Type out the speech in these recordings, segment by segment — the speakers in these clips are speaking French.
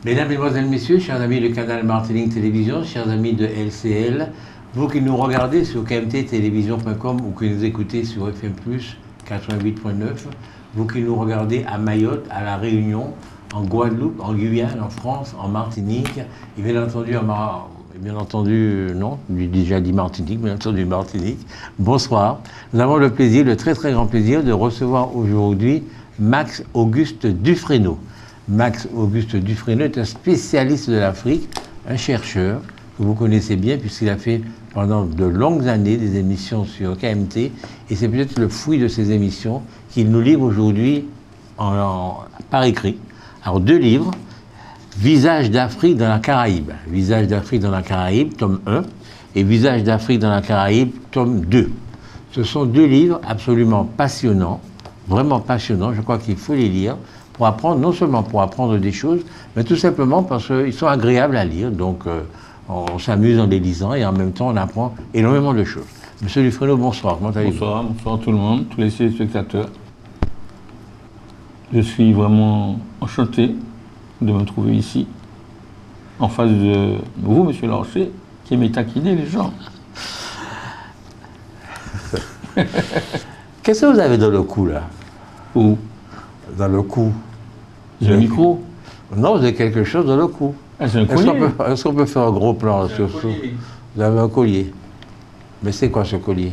Mesdames, Mesdemoiselles, Messieurs, chers amis de Canal Martinique Télévision, chers amis de LCL, vous qui nous regardez sur kmttélévision.com ou qui nous écoutez sur FM+, 88.9, vous qui nous regardez à Mayotte, à La Réunion, en Guadeloupe, en Guyane, en France, en Martinique, et bien entendu, non, j'ai déjà dit Martinique, bien entendu Martinique, bonsoir. Nous avons le plaisir, le très très grand plaisir de recevoir aujourd'hui Max Auguste Dufresneau. Max Auguste Dufresneau est un spécialiste de l'Afrique, un chercheur que vous connaissez bien puisqu'il a fait pendant de longues années des émissions sur KMT et c'est peut-être le fruit de ces émissions qu'il nous livre aujourd'hui par écrit. Alors 2 livres, Visage d'Afrique dans la Caraïbe, Visage d'Afrique dans la Caraïbe, tome 1, et Visage d'Afrique dans la Caraïbe, tome 2. Ce sont 2 livres absolument passionnants, vraiment passionnants, je crois qu'il faut les lire pour apprendre, non seulement pour apprendre des choses, mais tout simplement parce qu'ils sont agréables à lire, donc on s'amuse en les lisant et en même temps on apprend énormément de choses. Monsieur Dufresneau, bonsoir, comment allez-vous? Bonsoir tout le monde, tous les téléspectateurs. Je suis vraiment enchanté de me trouver ici, en face de vous, monsieur Larcher, qui aimez taquiner les gens. Qu'est-ce que vous avez dans le cou, là? Où? Dans le cou. Le micro? Non, vous avez quelque chose dans le cou. Ah, c'est un collier. Est-ce qu'on peut faire un gros plan sur ça? Vous avez un collier. Mais c'est quoi ce collier?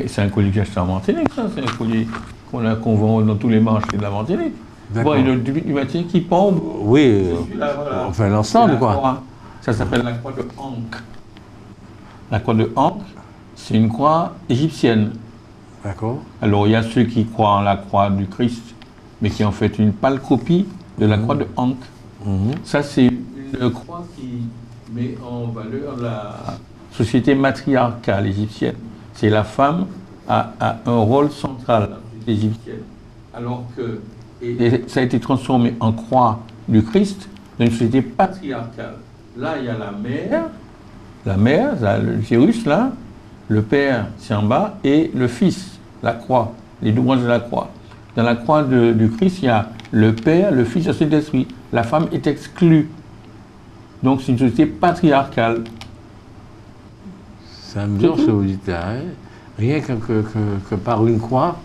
C'est un collier que j'ai acheté en Martinique, ça. C'est un collier qu'on vend dans tous les marchés de la Martinique. Bon, il y a du matériel qui pompe. Oui, voilà. on fait l'ensemble, quoi. Ça s'appelle la croix de Ankh. La croix de Ankh, c'est une croix égyptienne. D'accord. Alors, il y a ceux qui croient en la croix du Christ, mais qui en fait une pâle copie de la croix de Ankh. Ça, c'est une croix qui met en valeur la société matriarcale égyptienne. C'est la femme a un rôle central dans la société égyptienne. Alors que et ça a été transformé en croix du Christ dans une société patriarcale. Là, il y a la mère, le virus là, le père, c'est en bas, et le fils, la croix, les 2 branches de la croix. Dans la croix du Christ, il y a le père, le fils et le Saint-Esprit. La femme est exclue. Donc c'est une société patriarcale. Ça me dit ce que vous dites là, hein. Rien que par une croix,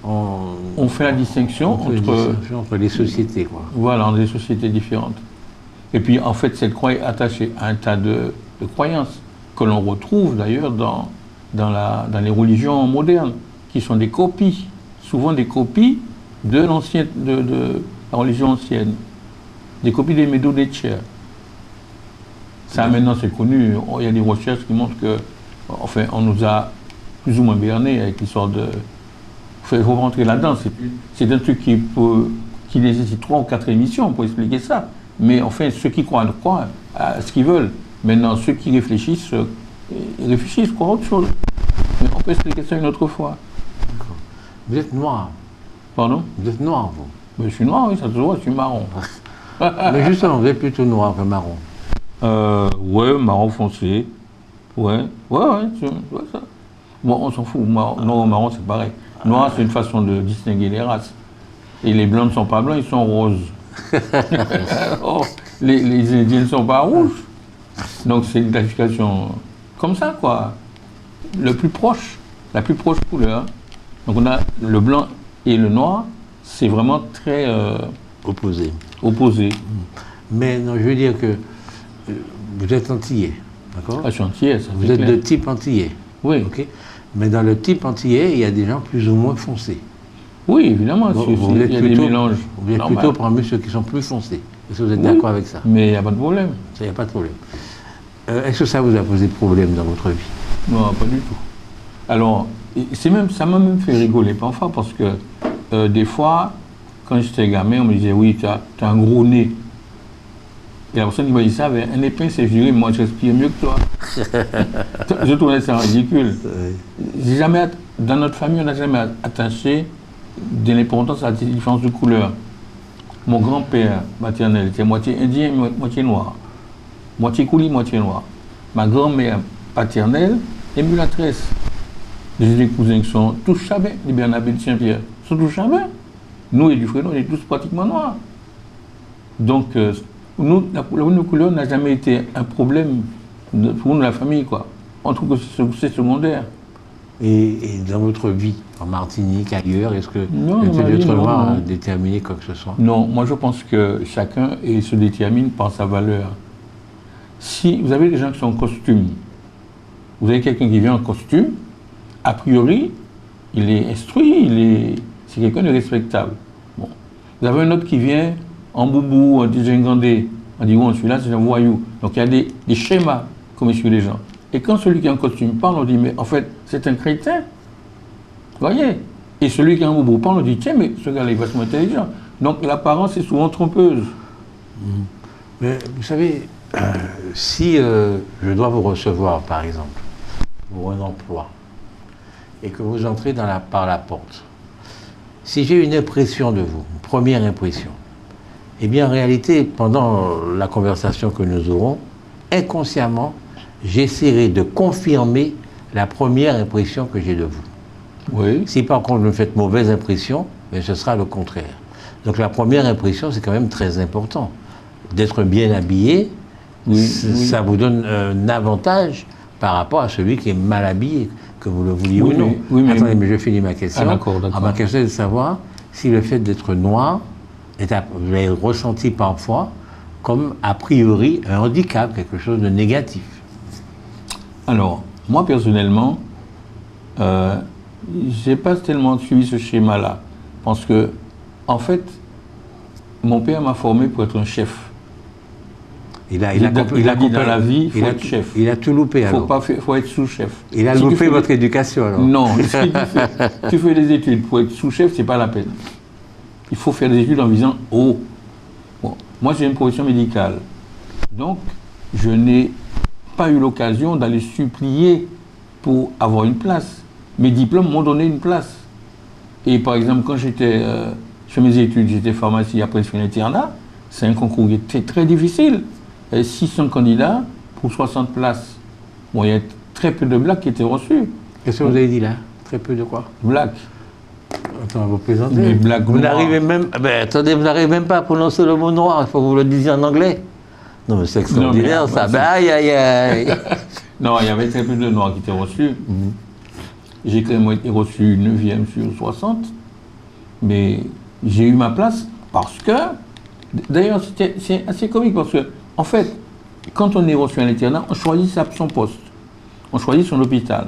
on fait la distinction entre les sociétés, quoi. Voilà, entre les sociétés différentes. Et puis en fait, cette croix est attachée à un tas de croyances que l'on retrouve d'ailleurs dans les religions modernes, qui sont des copies, souvent des copies de la religion ancienne, des copies des Médo-Detcher. Ça maintenant c'est connu, il y a des recherches qui montrent que, enfin, on nous a plus ou moins berné avec l'histoire de... Il faut rentrer là-dedans, c'est un truc qui nécessite 3 ou 4 émissions pour expliquer ça. Mais enfin, ceux qui croient à ce qu'ils veulent. Maintenant, ceux qui réfléchissent, croient à autre chose. Mais on peut expliquer ça une autre fois. D'accord. Vous êtes noir. Pardon? Vous êtes noir, vous? Mais je suis noir, oui, ça se voit, je suis marron. Mais justement, vous êtes plutôt noir que marron. Ouais, marron foncé. Ouais, ça. Bon, on s'en fout, noir ou marron, c'est pareil. Noir, c'est une façon de distinguer les races. Et les blancs ne sont pas blancs, ils sont roses. Or, les Indiens ne sont pas rouges. Donc c'est une classification comme ça, quoi. La plus proche couleur. Donc on a le blanc et le noir, c'est vraiment très opposé. Mais non, je veux dire que vous êtes antillais, d'accord? Ah, je suis antillais, ça. Vous êtes de type antillais. Oui. Okay. Mais dans le type antillais, il y a des gens plus ou moins foncés. Oui, évidemment, il y a des mélanges. Vous êtes plutôt parmi ceux qui sont plus foncés. Est-ce que vous êtes d'accord avec ça? Mais il n'y a pas de problème. Ça, il n'y a pas de problème. Est-ce que ça vous a posé problème dans votre vie? Non, pas du tout. Alors, ça m'a même fait rigoler parfois parce que des fois, quand j'étais gamin, on me disait, oui, tu as un gros nez. Et la personne qui m'a dit ça avait un nez pince et je dirais, moi je respire mieux que toi. Je trouvais ça ridicule. Dans notre famille, on n'a jamais attaché de l'importance à la différence de couleur. Mon grand-père maternel était moitié indien, moitié noir. Moitié couli, moitié noir. Ma grand-mère paternelle est mulâtresse. J'ai des cousins qui sont tous chabins, les Bernabé de Saint-Pierre. Ils sont tous chabins. Nous et Dufresneau, on est tous pratiquement noirs. Donc, Nous, la couleur n'a jamais été un problème pour nous, la famille, quoi. On trouve que c'est secondaire. Et dans votre vie, en Martinique, ailleurs, est-ce que Non, le dans ma fait vie, d'être non, noir a non. déterminé quoi que ce soit? Non, moi je pense que chacun se détermine par sa valeur. Si vous avez des gens qui sont en costume, vous avez quelqu'un qui vient en costume, a priori, il est instruit, c'est quelqu'un de respectable. Bon. Vous avez un autre qui vient en boubou, en dégingandé, on dit, oh, celui-là c'est un voyou. Donc il y a des schémas comme suivent les gens. Et quand celui qui est en costume parle, on dit, mais en fait, c'est un crétin. Vous voyez? Et celui qui est en boubou parle, on dit, tiens, mais ce gars-là, il va se mettre intelligent. Donc l'apparence est souvent trompeuse. Mais vous savez, si je dois vous recevoir, par exemple, pour un emploi, et que vous entrez par la porte, si j'ai une impression de vous, une première impression, eh bien en réalité, pendant la conversation que nous aurons, inconsciemment, j'essaierai de confirmer la première impression que j'ai de vous. Oui. Si par contre vous me faites mauvaise impression, mais ce sera le contraire. Donc la première impression, c'est quand même très important. D'être bien habillé, Oui, ça vous donne un avantage par rapport à celui qui est mal habillé, que vous le vouliez ou non. Attendez, mais je finis ma question. Ah, d'accord. Ma question est de savoir si le fait d'être noir, vous l'avez ressenti parfois comme a priori un handicap, quelque chose de négatif. Alors, moi personnellement, j'ai pas tellement suivi ce schéma-là. Parce que, en fait, mon père m'a formé pour être un chef. Il a dit dans la vie, il faut être chef. Il a tout loupé alors. Faut être sous-chef. Il a loupé votre éducation alors. Non, si tu fais des études pour être sous-chef, c'est pas la peine. Il faut faire des études en visant haut. Bon, moi j'ai une profession médicale. Donc, je n'ai pas eu l'occasion d'aller supplier pour avoir une place. Mes diplômes m'ont donné une place. Et par exemple, quand je fais mes études, j'étais pharmacie, après je fais l'internat, c'est un concours qui était très difficile. 600 candidats pour 60 places. Bon, il y a très peu de blacks qui étaient reçus. Qu'est-ce que vous avez dit là? Très peu de quoi? Blacks. Attends, vous plaisantez. Mais blacks vous n'arrivez même, attendez, vous n'arrivez même pas à prononcer le mot noir. Il faut que vous le disiez en anglais. Non, mais c'est extraordinaire non, mais, ça. Aïe, aïe, aïe. Non, il y avait très peu de noirs qui étaient reçus. J'ai quand même été reçu 9e sur 60. Mais j'ai eu ma place parce que. D'ailleurs, c'est assez comique parce que, en fait, quand on est reçu à l'internat, on choisit son poste. On choisit son hôpital.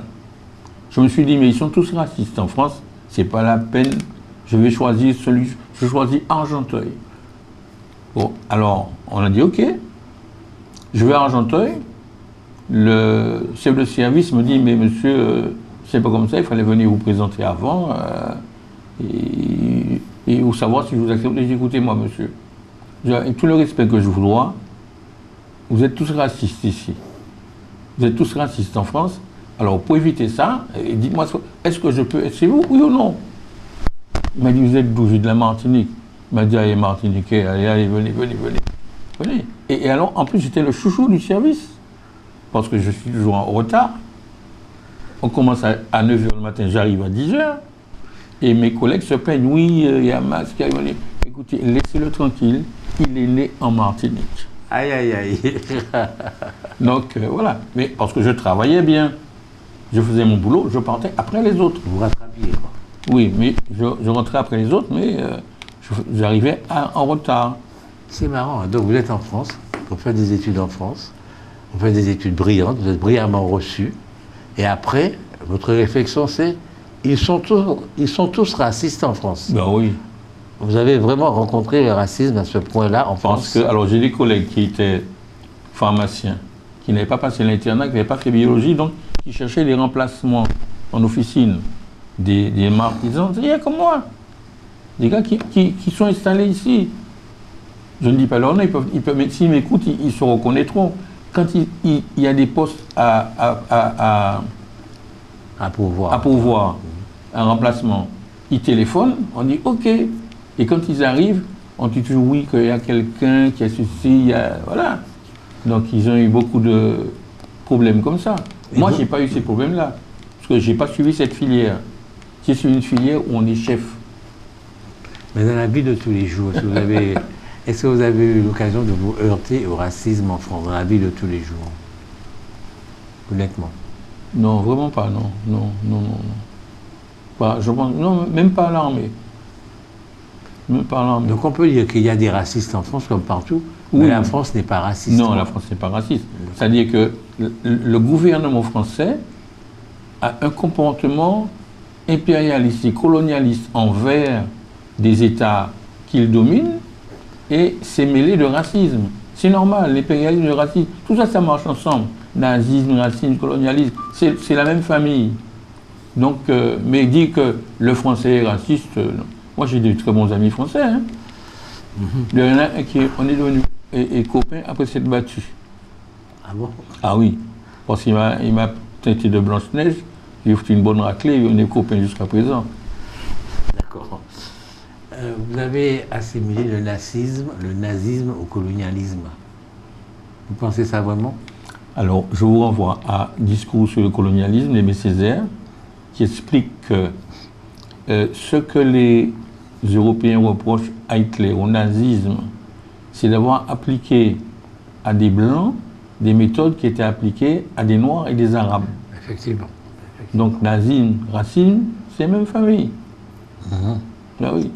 Je me suis dit, mais ils sont tous racistes en France, c'est pas la peine, je vais choisir je choisis Argenteuil. Bon, alors, on a dit, ok, je vais à Argenteuil. Le chef de service me dit, mais monsieur, c'est pas comme ça, il fallait venir vous présenter avant et vous savoir si je vous accepte. Écoutez-moi, monsieur. Avec tout le respect que je vous dois, vous êtes tous racistes ici. Vous êtes tous racistes en France. Alors, pour éviter ça, dites-moi, est-ce que je peux être chez vous, oui ou non? Il m'a dit, vous êtes d'où? J'ai de la Martinique. Il m'a dit, allez, Martiniquais, allez, venez. Et alors, en plus, j'étais le chouchou du service. Parce que je suis toujours en retard. On commence à 9h le matin, j'arrive à 10h. Et mes collègues se plaignent, oui, il y a Max qui a venu. Écoutez, laissez-le tranquille, il est né en Martinique. Aïe, aïe, aïe. Donc, voilà. Mais parce que je travaillais bien. Je faisais mon boulot, je partais après les autres. Vous rattrapiez, quoi. Oui, mais je rentrais après les autres, mais j'arrivais en retard. C'est marrant. Donc, vous êtes en France, vous faites des études en France, vous faites des études brillantes, vous êtes brillamment reçus. Et après, votre réflexion, c'est ils sont tous racistes en France. Ben oui. Vous avez vraiment rencontré le racisme à ce point-là en France? Alors, j'ai des collègues qui étaient pharmaciens, qui n'avaient pas passé l'internat, qui n'avaient pas fait biologie, donc qui cherchaient des remplacements en officine, des martisans, c'est comme moi. Des gars qui sont installés ici. Je ne dis pas leur nom, s'ils m'écoutent, ils se reconnaîtront. Quand il y a des postes à pourvoir, un remplacement, ils téléphonent, on dit OK. Et quand ils arrivent, on dit toujours oui, qu'il y a quelqu'un qui a ceci, voilà. Donc ils ont eu beaucoup de problèmes comme ça. Moi, je n'ai pas eu ces problèmes-là, parce que je n'ai pas suivi cette filière. J'ai suivi une filière où on est chef. Mais dans la vie de tous les jours, est-ce Est-ce que vous avez eu l'occasion de vous heurter au racisme en France, dans la vie de tous les jours? Honnêtement. Non, vraiment pas, non. Non, non, non, non. Pas, je pense, non, même pas à l'armée. Même pas à l'armée. Donc on peut dire qu'il y a des racistes en France comme partout, Oui. mais la France n'est pas raciste. Non, la France n'est pas raciste. C'est-à-dire que le gouvernement français a un comportement impérialiste et colonialiste envers des États qu'il domine et s'est mêlé de racisme. C'est normal, l'impérialisme et le racisme, tout ça, ça marche ensemble. Nazisme, racisme, colonialisme, c'est la même famille. Donc, mais dire que le français est raciste, non. Moi j'ai de très bons amis français. Hein. Il y en a un on est devenus copains après s'être battus. Ah bon? Ah oui, parce qu'il m'a teinté de Blanche-Neige, il a fait une bonne raclée et on est copains jusqu'à présent. D'accord. Vous avez assimilé le nazisme au colonialisme. Vous pensez ça vraiment? Alors, je vous renvoie à Discours sur le colonialisme d'Aimé Césaire, qui explique que ce que les Européens reprochent à Hitler, au nazisme, c'est d'avoir appliqué à des Blancs des méthodes qui étaient appliquées à des Noirs et des Arabes. Effectivement. Donc, nazisme, racisme, c'est la même famille. Ah oui.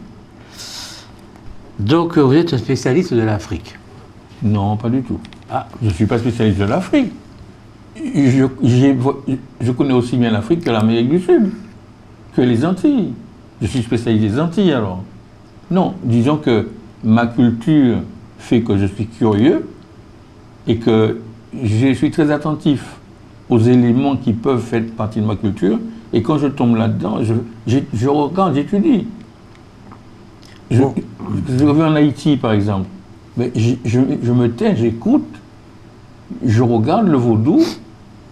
Donc vous êtes un spécialiste de l'Afrique? Non, pas du tout. Ah. Je ne suis pas spécialiste de l'Afrique. Je connais aussi bien l'Afrique que l'Amérique du Sud, que les Antilles. Je suis spécialiste des Antilles alors. Non, disons que ma culture fait que je suis curieux et que je suis très attentif aux éléments qui peuvent faire partie de ma culture. Et quand je tombe là-dedans, je regarde, j'étudie. Je vais en Haïti, par exemple. Mais je me tais, j'écoute, je regarde le vaudou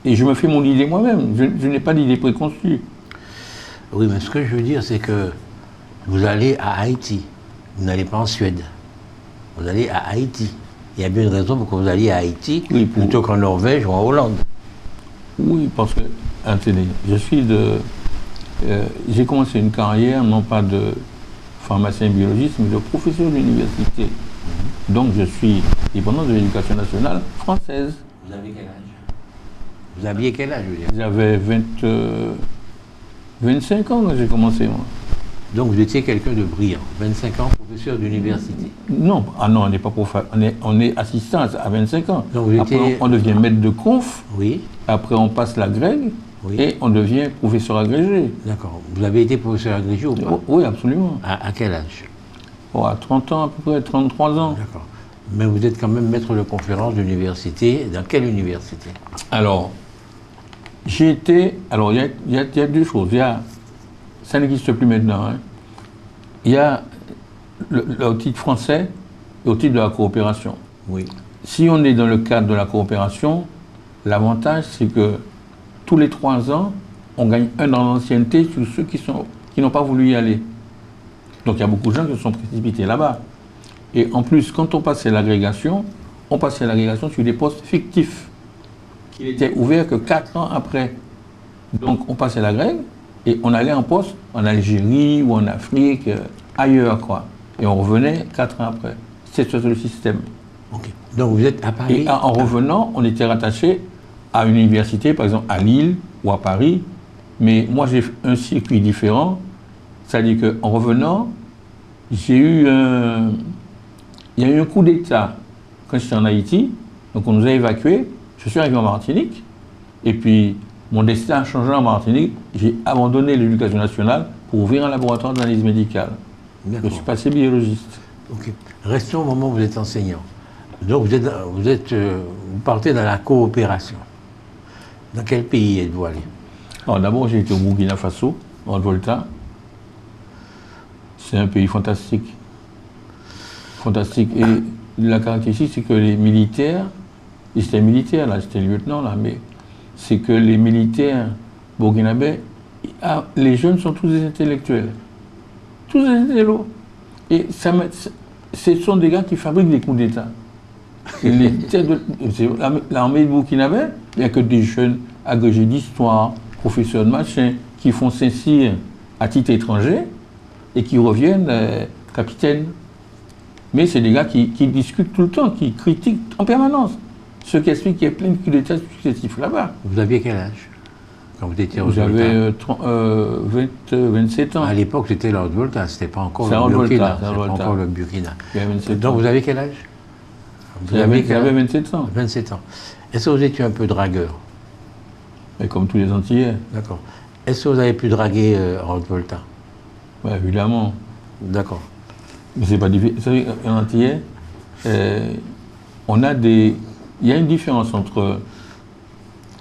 et je me fais mon idée moi-même. Je n'ai pas d'idée préconçue. Oui, mais ce que je veux dire, c'est que vous allez à Haïti. Vous n'allez pas en Suède. Vous allez à Haïti. Il y a bien une raison pour que vous alliez à Haïti plutôt qu'en Norvège ou en Hollande. Oui, parce que, attendez, j'ai commencé une carrière, non pas de pharmacien biologiste, mais de professeur d'université. Donc je suis dépendant de l'éducation nationale française. Vous avez quel âge? Vous aviez quel âge, je veux dire? J'avais 25 ans quand j'ai commencé, moi. Donc vous étiez quelqu'un de brillant, 25 ans, professeur d'université. Non, on n'est pas professeur, on est assistant à 25 ans. Donc vous après, étiez... on devient maître de conf, oui. Après on passe la grègue, oui. Et on devient professeur agrégé. D'accord. Vous avez été professeur agrégé ou pas? Oui, absolument. À quel âge? Oh, à 30 ans à peu près, 33 ans. D'accord. Mais vous êtes quand même maître de conférence d'université. Dans quelle université? Alors, j'ai été... Alors, il y a deux choses. Ça n'existe plus maintenant. Hein. Il y a le titre français et au titre de la coopération. Oui. Si on est dans le cadre de la coopération, l'avantage, c'est que tous les 3 ans, on gagne 1 an d'ancienneté sur ceux qui n'ont pas voulu y aller. Donc, il y a beaucoup de gens qui se sont précipités là-bas. Et en plus, quand on passait l'agrégation, on passait l'agrégation sur des postes fictifs qui n'étaient ouverts que 4 ans après. Donc, on passait l'agrég et on allait en poste en Algérie ou en Afrique, ailleurs, quoi. Et on revenait 4 ans après. C'est le système. Okay. Donc, vous êtes à Paris. Et en revenant, on était rattaché à une université, par exemple à Lille ou à Paris. Mais moi, j'ai un circuit différent. C'est-à-dire qu'en revenant, il y a eu un coup d'État quand j'étais en Haïti. Donc on nous a évacués. Je suis arrivé en Martinique. Et puis mon destin a changé en Martinique. J'ai abandonné l'éducation nationale pour ouvrir un laboratoire d'analyse médicale. Je suis passé biologiste. Ok. Restons au moment où vous êtes enseignant. Donc vous partez dans la coopération. Dans quel pays êtes-vous allé? Alors d'abord j'ai été au Burkina Faso, en Volta. C'est un pays fantastique. Fantastique. Et la caractéristique, c'est que les militaires, et c'était militaire là, j'étais lieutenant là, mais c'est que les militaires burkinabés, les jeunes sont tous des intellectuels. Tous des intellectuels. Et ce sont des gars qui fabriquent des coups d'État. L'armée de Burkinabé, il n'y a que des jeunes agrégés d'histoire, professeurs de machin, qui font Saint-Cyr à titre étranger et qui reviennent capitaines. Mais c'est des gars qui discutent tout le temps, qui critiquent en permanence. Ce qui explique qu'il y a plein de coups d'État successifs là-bas. Vous aviez quel âge quand vous étiez Haute-Volta? J'avais 27 ans. À l'époque, c'était la Haute-Volta, c'était pas encore C'est le Burkina. Haute-Volta, C'était pas encore le Burkina. J'avais 27 Donc ans. vous avez quel âge? J'avais 27 ans. 27 ans. Est-ce que vous étiez un peu dragueur? Mais comme tous les Antillais. D'accord. Est-ce que vous avez pu draguer en Haute-Volta? Ouais, évidemment. D'accord. Mais c'est pas difficile. Vous savez, en Antillais, on a des... Il y a une différence entre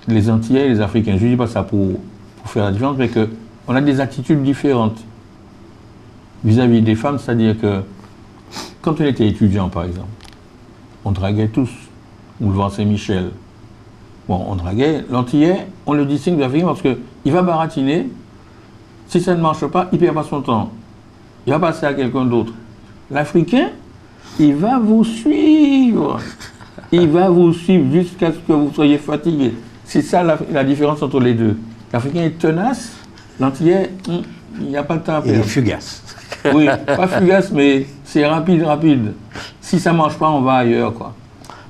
les Antillais et les Africains. Je ne dis pas ça pour faire la différence, mais qu'on a des attitudes différentes vis-à-vis des femmes. C'est-à-dire que quand on était étudiant, par exemple, on draguait tous. Boulevard Saint-Michel. Bon, on draguait. L'Antillais, on le distingue de l'Africain parce qu'il va baratiner. Si ça ne marche pas, il ne perd pas son temps. Il va passer à quelqu'un d'autre. L'Africain, il va vous suivre. Il va vous suivre jusqu'à ce que vous soyez fatigué. C'est ça la différence entre les deux. L'Africain est tenace. L'Antillais, il n'y a pas de temps à perdre. Il est fugace. Oui, pas fugace, mais c'est rapide, rapide. Si ça ne marche pas, on va ailleurs, quoi.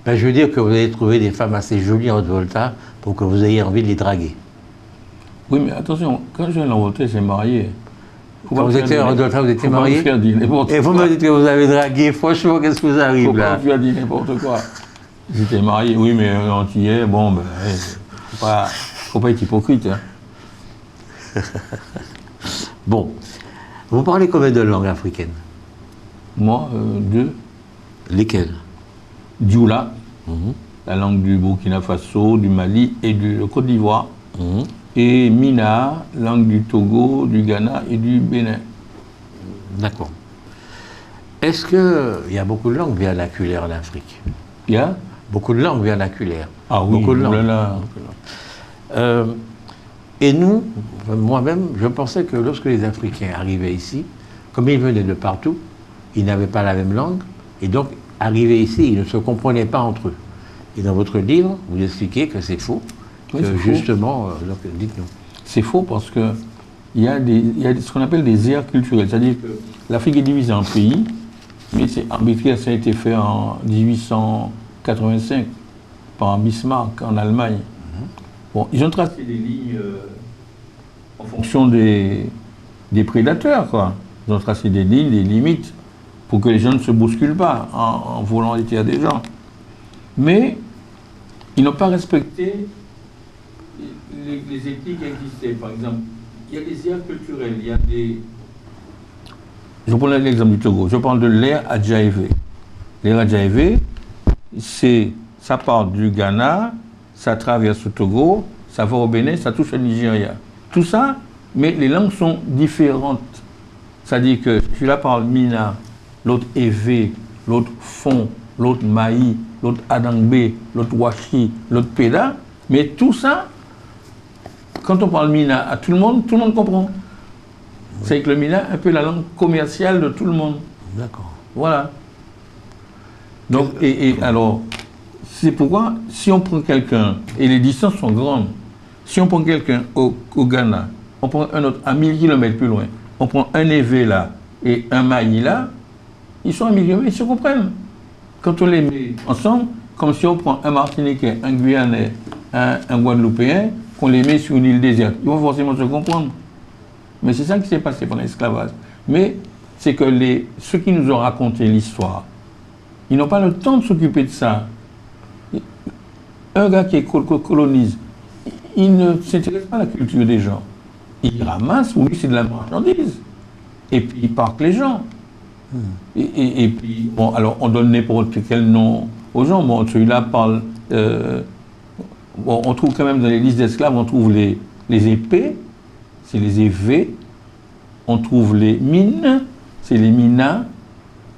Ben, je veux dire que vous avez trouvé des femmes assez jolies en Haute-Volta pour que vous ayez envie de les draguer. Oui, mais attention, quand je viens en Haute-Volta, j'ai marié. Quand vous étiez en Haute-Volta, vous étiez marié? Et vous me dites que vous avez dragué. Franchement, qu'est-ce qui vous arrive là? Faut pas dire n'importe quoi. J'étais marié, oui, mais antillais, bon, ben, faut pas être hypocrite. Hein. Bon, vous parlez combien de langues africaines? Moi, 2. Lesquelles? Dioula, la langue du Burkina Faso, du Mali et de Côte d'Ivoire. Et Mina, langue du Togo, du Ghana et du Bénin. D'accord. Est-ce qu'il y a beaucoup de langues vernaculaires en Afrique? Il y a beaucoup de langues vernaculaires. Ah oui, beaucoup de langues. Là. Et nous, moi-même, je pensais que lorsque les Africains arrivaient ici, comme ils venaient de partout, ils n'avaient pas la même langue, et donc, arrivés ici, ils ne se comprenaient pas entre eux. Et dans votre livre, vous expliquez que c'est faux, oui, que justement, donc, dites-nous. C'est faux parce que il y a ce qu'on appelle des aires culturelles, c'est-à-dire que l'Afrique est divisée en pays, mais c'est arbitraire, ça a été fait en 1885 par Bismarck en Allemagne. Bon, ils ont tracé des lignes en fonction des prédateurs, quoi. Ils ont tracé des lignes, des limites, pour que les gens ne se bousculent pas en volant les terres des gens. Mais ils n'ont pas respecté les éthiques qui existaient. Par exemple, il y a des aires culturelles, il y a des... Je prends l'exemple du Togo, je parle de l'ère Adjaévé. L'ère Adjaévé, ça part du Ghana, ça traverse le Togo, ça va au Bénin, ça touche au Nigeria. Tout ça, mais les langues sont différentes. C'est-à-dire que celui-là parle Mina, l'autre Evé, l'autre Fon, l'autre Maï, l'autre Adangbe, l'autre Washi, l'autre Peda. Mais tout ça, quand on parle Mina à tout le monde comprend. C'est que le Mina est un peu la langue commerciale de tout le monde. D'accord. Voilà. Donc, alors, c'est pourquoi, si on prend quelqu'un, et les distances sont grandes, si on prend quelqu'un au Ghana, on prend un autre à 1000 km plus loin, on prend un Evé là et un Maï là, ils sont à 1000 km, ils se comprennent. Quand on les met ensemble, comme si on prend un Martiniquais, un Guyanais, un Guadeloupéen, qu'on les met sur une île déserte, ils vont forcément se comprendre. Mais c'est ça qui s'est passé pendant l'esclavage. Mais c'est que ceux qui nous ont raconté l'histoire, ils n'ont pas le temps de s'occuper de ça. Un gars qui colonise, il ne s'intéresse pas à la culture des gens. Il ramasse, pour lui c'est de la marchandise. Et puis il parque les gens. Et puis, bon, alors on donne n'importe quel nom aux gens. Bon, celui-là parle... bon, on trouve quand même dans les listes d'esclaves, on trouve les épées, c'est les évés. On trouve les mines, c'est les minas.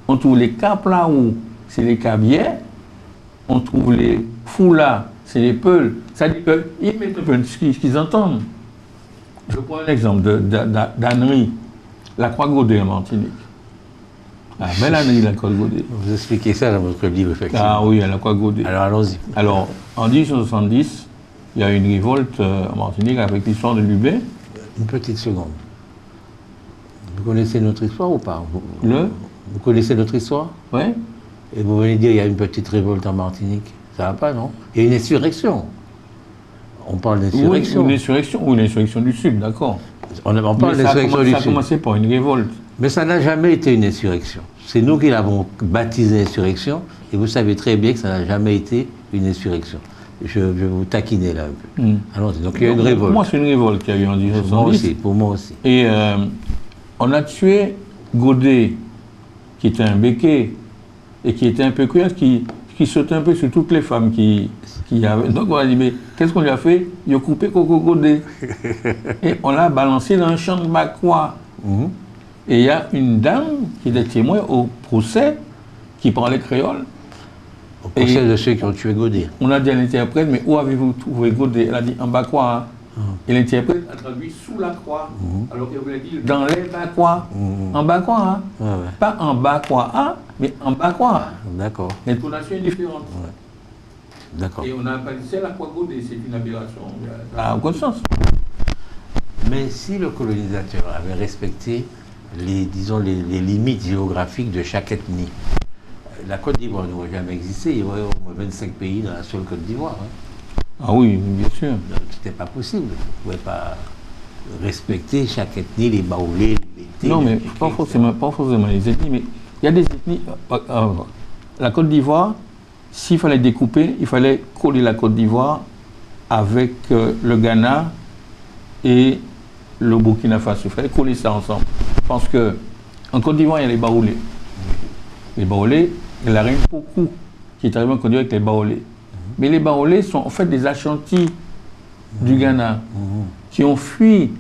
On trouve les caplaou, c'est les cabiais. On trouve les foulas, c'est les peuls. C'est-à-dire qu'ils mettent un peu ce qu'ils entendent. Je prends un exemple d'ânerie. La Croix-Godet en Martinique. Ah, belle ânerie, la Croix-Godet. Vous expliquez ça dans votre livre, effectivement. Ah oui, à la Croix-Godet. Alors allons-y. Alors, en 1870, il y a une révolte en Martinique avec l'histoire de Lubin. Une petite seconde. Vous connaissez notre histoire ou pas? Vous connaissez notre histoire? Oui. Et vous venez dire qu'il y a une petite révolte en Martinique. Ça va pas, non? Il y a une insurrection. On parle d'insurrection. Oui, une insurrection du Sud, d'accord. On parle d'insurrection du Sud. Ça a Sud. commencé par une révolte. Mais ça n'a jamais été une insurrection. C'est nous qui l'avons baptisé insurrection, et vous savez très bien que ça n'a jamais été une insurrection. Je vais vous taquiner là un peu. Alors, donc il y a une révolte. Pour moi, c'est une révolte qu'il y a eu en 1970. Pour moi aussi. Et on a tué Godet, qui était un béquet, et qui était un peu curieux, qui sautait un peu sur toutes les femmes qui avaient. Donc on a dit, mais qu'est-ce qu'on lui a fait? Il a coupé Coco Godet. Et on l'a balancé dans un champ de Bakwa. Et il y a une dame qui était témoin au procès, qui parlait créole. Au procès de ceux qui ont tué Godet. On a dit à l'interprète, mais où avez-vous trouvé Godet? Elle a dit en Bakwa. Et l'interprète a traduit sous la croix. Alors qu'elle voulait dire dans les Bakwa. En Bakwa. Pas en Bakwa, mais en Bakwa. D'accord. L'intonation est différente. Ouais. D'accord. Et on a pas dit c'est la croix Godet, c'est une aberration. À aucun sens. Mais si le colonisateur avait respecté les limites géographiques de chaque ethnie, la Côte d'Ivoire n'aurait jamais existé. Il y aurait au moins 25 pays dans la seule Côte d'Ivoire. Ah oui, bien sûr. C'était pas possible. Vous ne pouvez pas respecter chaque ethnie, les Baoulés, les Té. Non, mais pas forcément les ethnies, mais il y a des ethnies. La Côte d'Ivoire, s'il fallait découper, il fallait coller la Côte d'Ivoire avec le Ghana et le Burkina Faso. Il fallait coller ça ensemble. Parce qu'en Côte d'Ivoire, il y a les Baoulés. Les Baoulés, il y a la reine Pokou qui est arrivée en Côte d'Ivoire avec les Baoulés. Mais les Baoulés sont en fait des Ashantis du Ghana qui ont fui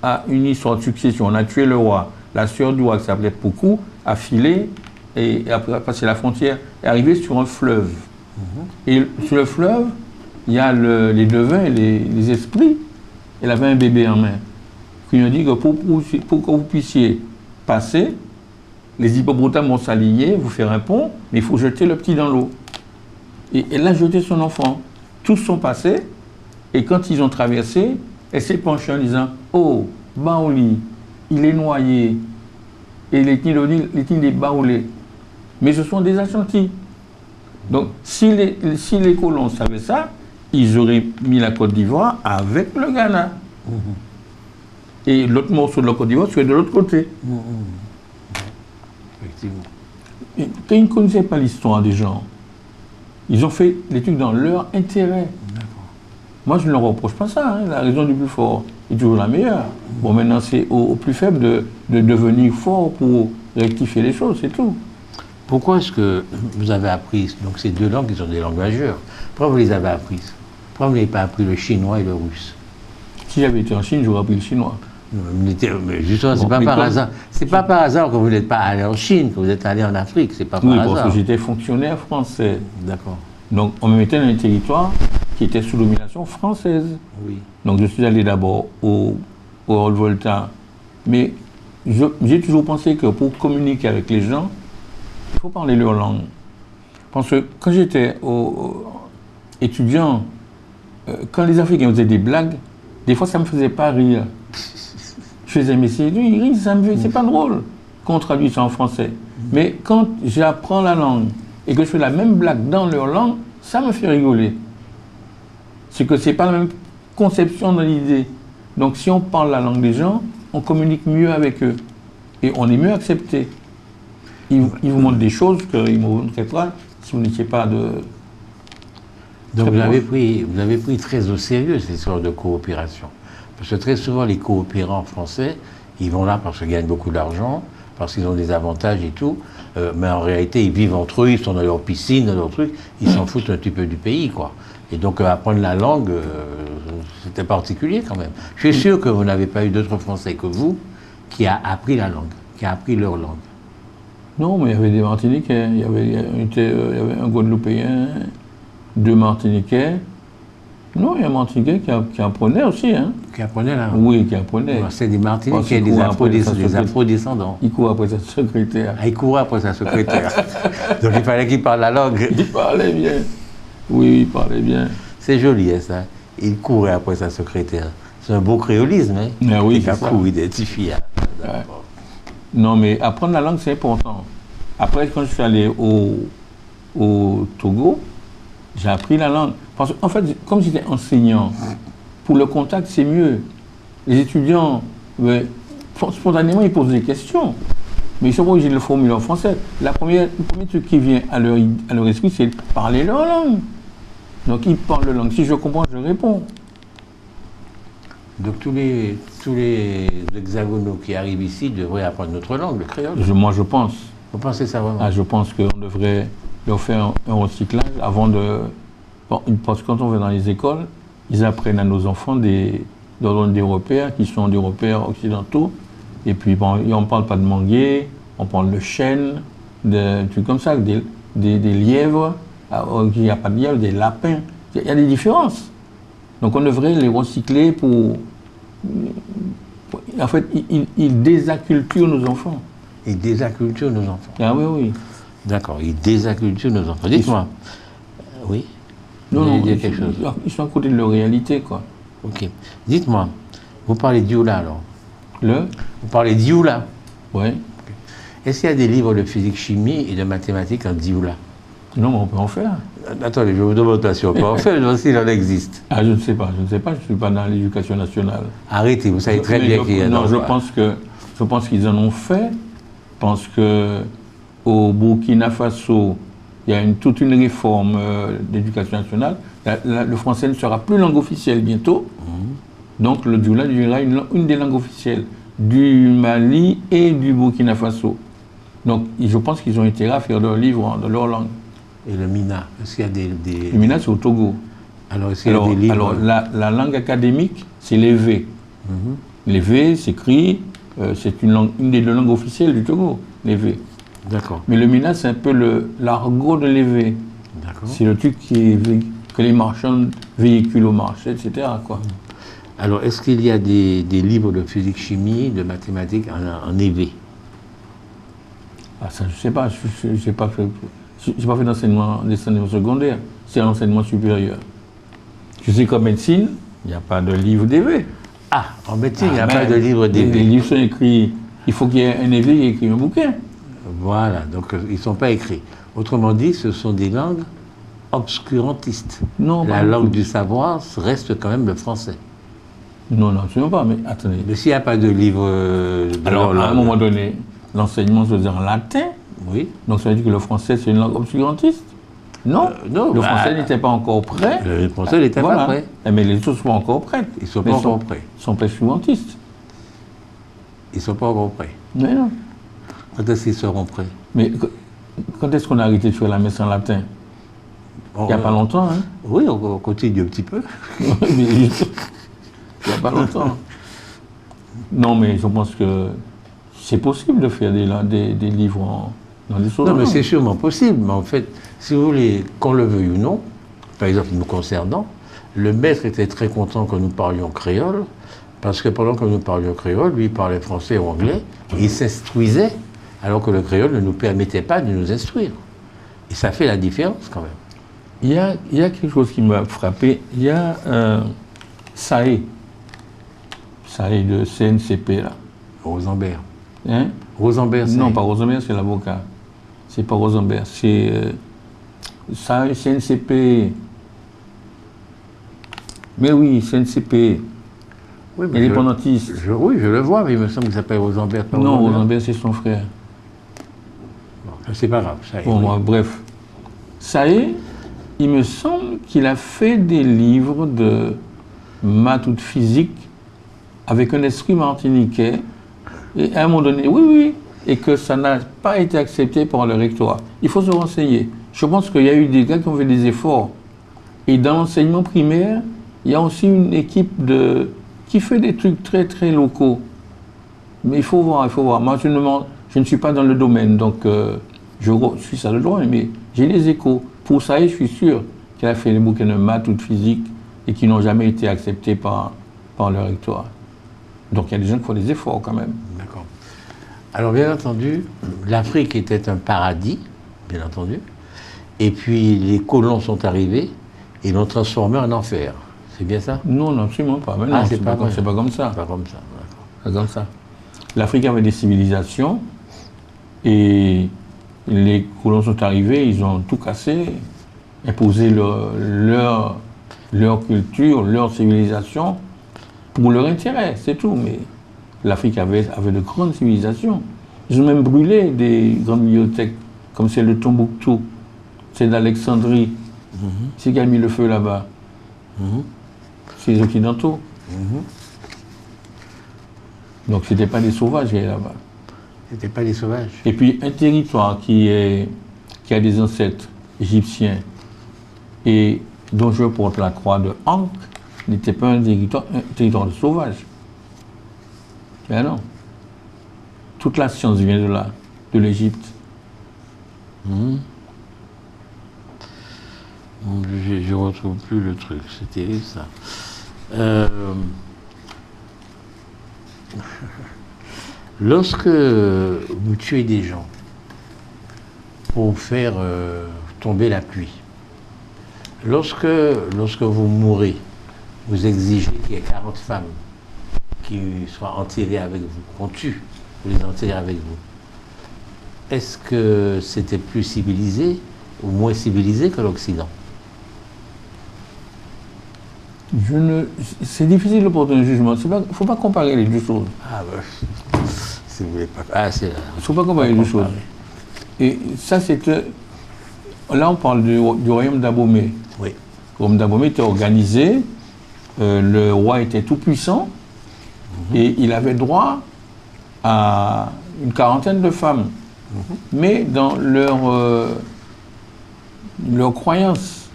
à une histoire de succession. On a tué le roi. La sœur du roi qui s'appelait Pokou a filé et après a passé la frontière et est arrivée sur un fleuve. Et sur le fleuve, il y a les devins et les esprits. Elle avait un bébé en main. Qui lui ont dit que pour que vous puissiez passer, les hippopotames vont s'aligner, vous faire un pont, mais il faut jeter le petit dans l'eau. Et elle a jeté son enfant. Tous sont passés, et quand ils ont traversé, elle s'est penchée en disant « Oh, Baouli, il est noyé. » Et l'ethnie des Baoulés. Mais ce sont des Ashantis. Donc, si les colons savaient ça, ils auraient mis la Côte d'Ivoire avec le Ghana. Et l'autre morceau de la Côte d'Ivoire serait de l'autre côté. Effectivement. Et quand ils ne connaissaient pas l'histoire des gens, ils ont fait les trucs dans leur intérêt. Moi, je ne leur reproche pas ça. La raison du plus fort est toujours la meilleure. Bon, maintenant, c'est au plus faible de devenir fort pour rectifier les choses, c'est tout. Pourquoi est-ce que vous avez appris donc ces deux langues qui sont des langues majeures? Pourquoi vous les avez apprises? Pourquoi vous n'avez pas appris le chinois et le russe? Si j'avais été en Chine, j'aurais appris le chinois. Mais justement, c'est pas par hasard. C'est pas par hasard que vous n'êtes pas allé en Chine, que vous êtes allé en Afrique. C'est pas par hasard. Oui, parce que j'étais fonctionnaire français. D'accord. Donc, on me mettait dans un territoire qui était sous domination française. Oui. Donc, je suis allé d'abord au Haute-Volta. Mais j'ai toujours pensé que pour communiquer avec les gens, il faut parler leur langue. Parce que quand j'étais étudiant, quand les Africains faisaient des blagues, des fois, ça ne me faisait pas rire. Je faisais, mais c'est lui, il rit, c'est pas drôle qu'on traduise ça en français. Mais quand j'apprends la langue et que je fais la même blague dans leur langue, ça me fait rigoler. C'est que c'est pas la même conception de l'idée. Donc si on parle la langue des gens, on communique mieux avec eux. Et on est mieux accepté. Ils vous montrent des choses qu'ils ne vous montreraient pas si vous n'étiez pas de... Donc vous avez pris très au sérieux cette sorte de coopération. Parce que très souvent, les coopérants français, ils vont là parce qu'ils gagnent beaucoup d'argent, parce qu'ils ont des avantages et tout, mais en réalité, ils vivent entre eux, ils sont dans leur piscine, dans leur truc, ils s'en foutent un petit peu du pays, quoi. Et donc, apprendre la langue, c'était particulier quand même. Je suis sûr que vous n'avez pas eu d'autres Français que vous qui a appris la langue, qui a appris leur langue. Non, mais il y avait des Martiniquais, il y avait un Guadeloupéen, 2 Martiniquais. Non, il y a un Martiniquais qui apprenait aussi. Hein. Qui apprenait là? Oui, qui apprenait. C'est des Martiniquais, des afro-descendants. Il courait après sa secrétaire. Ah, il courait après sa secrétaire. Donc il fallait qu'il parle la langue. Il parlait bien. Oui, il parlait bien. C'est joli, hein, ça. Il courait après sa secrétaire. C'est un beau créolisme, hein? Mais oui, c'est ça. Identifié. Ouais. Non, mais apprendre la langue, c'est important. Après, quand je suis allé au Togo, j'ai appris la langue. Parce qu'en fait, comme j'étais enseignant, pour le contact, c'est mieux. Les étudiants, spontanément, ils posent des questions. Mais ils sont pas obligés de le formuler en français. Le premier truc qui vient à leur esprit, c'est de parler leur langue. Donc, ils parlent leur langue. Si je comprends, je réponds. Donc tous les hexagonaux qui arrivent ici devraient apprendre notre langue, le créole. Moi, je pense. Vous pensez ça vraiment? Je pense qu'on devrait leur faire un recyclage avant de... Bon, parce que quand on va dans les écoles, ils apprennent à nos enfants des repères qui sont des repères occidentaux. Et puis, bon, on ne parle pas de manguier, on parle de chêne, des trucs comme ça, des lièvres. Il n'y a pas de lièvres, des lapins. Il y a des différences. Donc on devrait les recycler pour... En fait, ils désacculturent nos enfants. Ils désacculturent nos enfants. Ah oui, oui. D'accord, ils désacculturent nos enfants. Dites-moi. Oui. Non, dire quelque chose. Ils sont à côté de leur réalité, quoi. Ok. Dites-moi, vous parlez d'Ioula alors? Vous parlez d'Ioula? Oui. Est-ce qu'il y a des livres de physique-chimie et de mathématiques en Dioula? Non, mais on peut en faire. Attendez, je vous demande si on peut en faire, s'il en existe. Je ne sais pas, je ne suis pas dans l'éducation nationale. Arrêtez, vous savez très bien qu'il y a. Non, je pense qu'ils en ont fait. Je pense qu'au Burkina Faso, il y a toute une réforme d'éducation nationale. Le français ne sera plus langue officielle bientôt. Donc le Dioula deviendra une des langues officielles du Mali et du Burkina Faso. Donc je pense qu'ils ont intérêt à faire leurs livres dans leur langue. Et le Mina, est-ce qu'il y a des... Le Mina, c'est au Togo. Alors, est-ce qu'il y a des livres? Alors la langue académique, c'est l'évé. L'évé s'écrit, c'est une des deux langues officielles du Togo, l'évé. D'accord. Mais le Mina, c'est un peu l'argot de l'évé. D'accord. C'est le truc que les marchands véhiculent au marché, etc., quoi. Alors, est-ce qu'il y a des livres de physique-chimie, de mathématiques en évé? Ça, je ne sais pas. Je n'ai pas fait d'enseignement secondaire. C'est l'enseignement supérieur. Je sais qu'en médecine, il n'y a pas de livre d'évé. En médecine, il n'y a pas de livre d'évé. Les livres sont écrits. Il faut qu'il y ait un évé qui écrit un bouquin. Voilà, donc ils ne sont pas écrits. Autrement dit, ce sont des langues obscurantistes. Non, la langue du savoir reste quand même le français. Non, absolument pas, mais attendez. Mais s'il n'y a pas de livre... Alors, à un moment donné, l'enseignement se faisait en latin. Oui. Donc ça veut dire que le français, c'est une langue obscurantiste? Non. Non. Le français n'était pas encore prêt. Le français n'était pas prêt. Mais les choses sont encore prêtes. Ils ne sont pas encore prêts. Ils sont pas obscurantistes. Ils ne sont pas encore prêts. Mais non. Quand est-ce qu'ils seront prêts? Mais quand est-ce qu'on a arrêté de faire la messe en latin? Il n'y a pas longtemps, hein? Oui, on continue un petit peu. Mais il n'y a pas longtemps. Non, mais je pense que c'est possible de faire des livres dans des choses. Non, mais c'est sûrement possible. Mais en fait, si vous voulez, qu'on le veuille ou non, par exemple, nous concernant, le maître était très content que nous parlions créole, parce que pendant que nous parlions créole, lui parlait français ou anglais, et il s'instruisait, alors que le créole ne nous permettait pas de nous instruire. Et ça fait la différence quand même. Il y a quelque chose qui m'a frappé. Il y a Saé de CNCP, là. Rosenberg. Hein? Rosenberg, c'est... Non, pas Rosenberg, c'est l'avocat. C'est pas Rosenberg, c'est Saé, CNCP. Mais oui, CNCP. Oui, mais indépendantiste. Oui, je le vois, mais il me semble qu'il s'appelle Rosenberg. Non, Rosenberg, c'est son frère. Bon, c'est pas grave, Saé. Bon, moi, bref. Saé, il me semble qu'il a fait des livres de maths ou de physique avec un esprit martiniquais, et à un moment donné, oui, et que ça n'a pas été accepté par le rectorat. Il faut se renseigner. Je pense qu'il y a eu des gars qui ont fait des efforts. Et dans l'enseignement primaire, il y a aussi une équipe qui fait des trucs très, très locaux. Mais il faut voir. Moi, je ne suis pas dans le domaine, donc je suis ça le droit, mais j'ai les échos. Pour ça, je suis sûr qu'il a fait des bouquins de maths ou de physique et qui n'ont jamais été acceptés par le rectorat. Donc il y a des gens qui font des efforts quand même. D'accord. Alors bien entendu, l'Afrique était un paradis, bien entendu, et puis les colons sont arrivés et l'ont transformé en enfer. C'est bien ça? Non, absolument pas. Mais non, c'est pas comme ça. C'est pas comme ça, d'accord. C'est comme ça. L'Afrique avait des civilisations et les colons sont arrivés, ils ont tout cassé, imposé leur culture, leur civilisation, pour leur intérêt, c'est tout. Mais l'Afrique avait de grandes civilisations. Ils ont même brûlé des grandes bibliothèques, comme celle de Tombouctou, celle d'Alexandrie. C'est qui a mis le feu là-bas. C'est les Occidentaux. Donc ce n'étaient pas des sauvages qui étaient là-bas. C'était pas les sauvages. Et puis un territoire qui a des ancêtres égyptiens et dont je porte la croix de Ankh n'était pas un territoire de sauvages. Ben non. Toute la science vient de là, de l'Égypte. Je retrouve plus le truc, c'est terrible ça. Lorsque vous tuez des gens pour faire tomber la pluie, lorsque vous mourrez, vous exigez qu'il y ait 40 femmes qui soient enterrées avec vous, qu'on tue, vous les enterrez avec vous. Est-ce que c'était plus civilisé ou moins civilisé que l'Occident? C'est difficile de porter un jugement. Il ne faut pas comparer les deux choses. Ah ben, si vous voulez pas. Ah, c'est là. Il ne faut pas comparer les deux choses. Et ça, c'est que. Là, on parle du royaume d'Abomey. Oui. Le royaume d'Abomey était organisé, le roi était tout puissant, et il avait droit à une quarantaine de femmes. Mais dans leur croyance,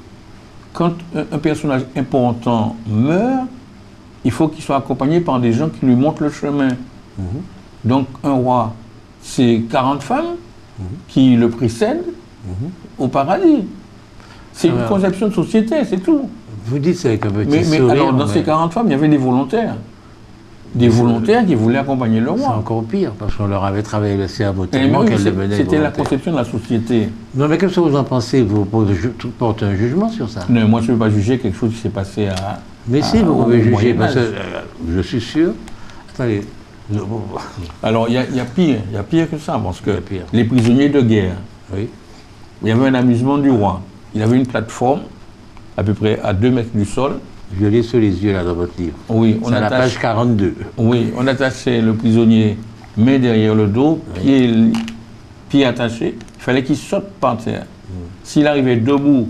quand un personnage important meurt, il faut qu'il soit accompagné par des gens qui lui montrent le chemin. Donc un roi, c'est 40 femmes qui le précèdent au paradis. C'est une conception de société, c'est tout. Vous dites ça avec un petit mais sourire. Alors, dans ces 40 femmes, il y avait des volontaires. Des volontaires qui voulaient accompagner le roi. C'est encore pire, parce qu'on leur avait travaillé le cerveau tellement qu'elles devenaient C'était la volontaires. conception de la société. Non, mais qu'est-ce que vous en pensez? Vous portez un jugement sur ça? Non, moi, je ne veux pas juger quelque chose qui s'est passé à. Mais si, vous pouvez juger, parce que Moyen-Âge. je suis sûr. Attendez. Alors, il y a pire que ça, parce Il y que a pire. les prisonniers de guerre, Oui. il y avait un amusement du roi. Il avait une plateforme, à peu près à 2 mètres du sol. Je l'ai sous les yeux là dans votre livre. Oui, C'est à la page 42. Oui, on attachait le prisonnier main derrière le dos, pied attaché. Il fallait qu'il saute par terre. S'il arrivait debout,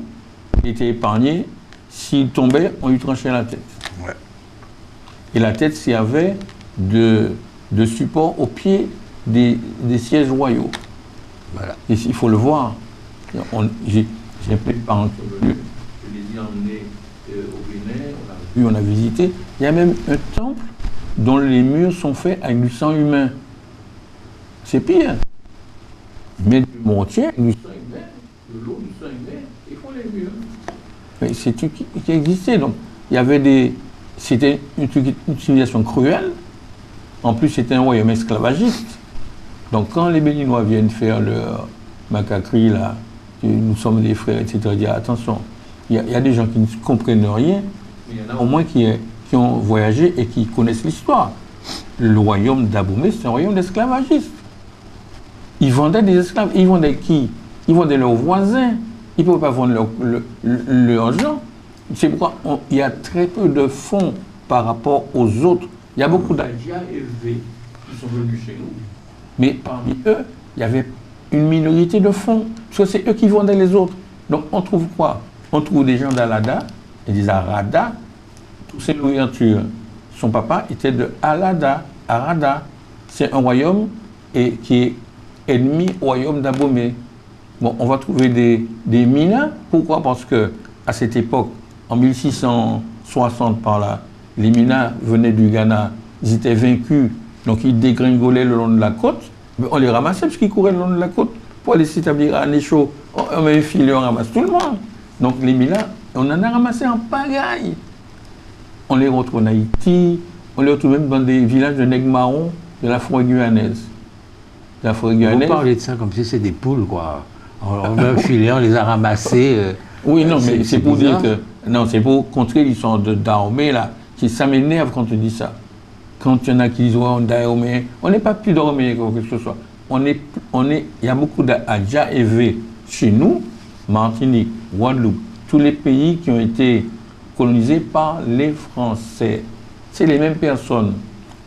il était épargné. S'il tombait, on lui tranchait la tête. Ouais. Et la tête servait de support au pied des sièges royaux. Voilà. Et il faut le voir. J'ai plein de parents qui sont venus. Je les ai emmenés au Bénin, on a visité. Il y a même un temple dont les murs sont faits avec du sang humain. C'est pire. Mais du mortier, du sang humain, de l'eau, du sang humain, ils font les murs. Mais c'est tout qui existait. Donc, il y avait c'était une civilisation cruelle. En plus, c'était un royaume esclavagiste. Donc, quand les Béninois viennent faire leur macaquerie, là, nous sommes des frères, etc., ils disent attention, il y a des gens qui ne comprennent rien, mais il y en a au moins qui ont voyagé et qui connaissent l'histoire. Le royaume d'Abomey, c'est un royaume d'esclavagistes. Ils vendaient des esclaves. Ils vendaient qui? Ils vendaient leurs voisins. Ils ne pouvaient pas vendre leurs gens. C'est pourquoi il y a très peu de fonds par rapport aux autres. Il y a beaucoup d'Aïdjias élevés qui sont venus chez nous. Mais parmi eux, il y avait une minorité de fonds. Parce que c'est eux qui vendaient les autres. Donc on trouve quoi? On trouve des gens d'Alada et des Aradas. Toutes ces nourritures. Son papa était de Alada, Arada. C'est un royaume qui est ennemi au royaume d'Abomey. Bon, on va trouver des Minas. Pourquoi? Parce que à cette époque, en 1660 par là, les Minas venaient du Ghana, ils étaient vaincus, donc ils dégringolaient le long de la côte. Mais on les ramassait parce qu'ils couraient le long de la côte pour aller s'établir à Nécho. On met un filet, on ramasse tout le monde. Donc les Minas, on en a ramassé en pagaille. On les retrouve en Haïti, on les retrouve même dans des villages de nègres marrons de la forêt guyanaise. Vous parlez de ça comme si c'était des poules, quoi. On met un filet, on les a ramassés. Oui, non, mais c'est pour bizarre. dire que... Non, c'est pour contrer l'histoire de Dahomey, là. Ça m'énerve quand tu dis ça. Quand il y en a qui disent, ouais, on Dahomey, on n'est pas plus Dahomey que quelque chose soit. il y a beaucoup d'Adja élevé chez nous, Martinique, Guadeloupe, tous les pays qui ont été colonisés par les Français. C'est les mêmes personnes.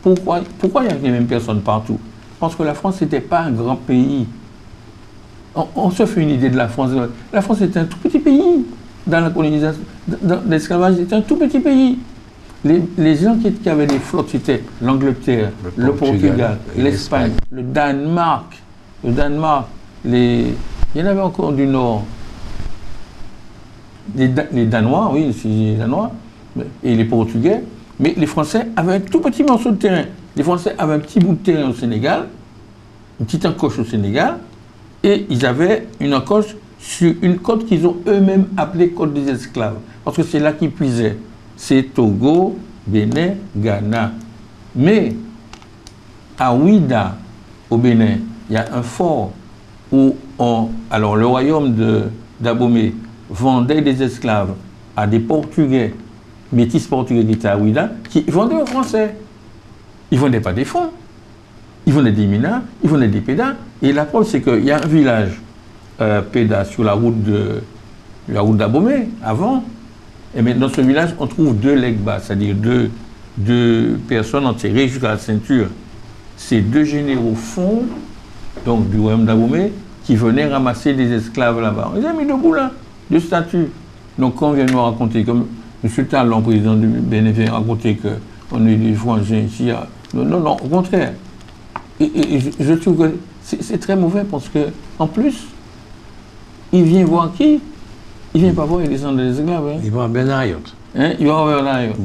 Pourquoi il y a les mêmes personnes partout? Parce que la France n'était pas un grand pays. On se fait une idée de la France. La France était un tout petit pays dans la colonisation, dans l'esclavage, c'était un tout petit pays. Les gens qui avaient des flottes, c'était l'Angleterre, le Portugal, l'Espagne, le Danemark. Il y en avait encore du Nord. Les Danois, oui, les Danois, et les Portugais. Mais les Français avaient un tout petit morceau de terrain. Les Français avaient un petit bout de terrain au Sénégal, une petite encoche au Sénégal, et ils avaient une encoche sur une côte qu'ils ont eux-mêmes appelée côte des esclaves. Parce que c'est là qu'ils puisaient. C'est Togo, Bénin, Ghana. Mais à Ouida, au Bénin, il y a un fort où alors le royaume d'Abomey vendait des esclaves à des Portugais, métis portugais qui étaient à Ouida, qui vendaient aux Français. Ils ne vendaient pas des fonds. Ils vendaient des minas, ils vendaient des pédas. Et la preuve, c'est qu'il y a un village pédas sur la route d'Abomey, avant. Et mais dans ce village, on trouve 2 legbas, c'est-à-dire deux personnes enterrées jusqu'à la ceinture. C'est 2 généraux fonds, donc du royaume d'Abomey, qui venaient ramasser des esclaves là-bas. Ils ont mis debout là, 2 statues. Donc quand on vient nous raconter, comme M. Talon, président du Bénin, vient raconter qu'on est des frangins ici, non, au contraire. Et je trouve que c'est très mauvais parce que, en plus, il vient voir qui? Il vient pas voir les descendants des esclaves. Hein. Il va à Benayotte. Hein? Il va à Benayotte.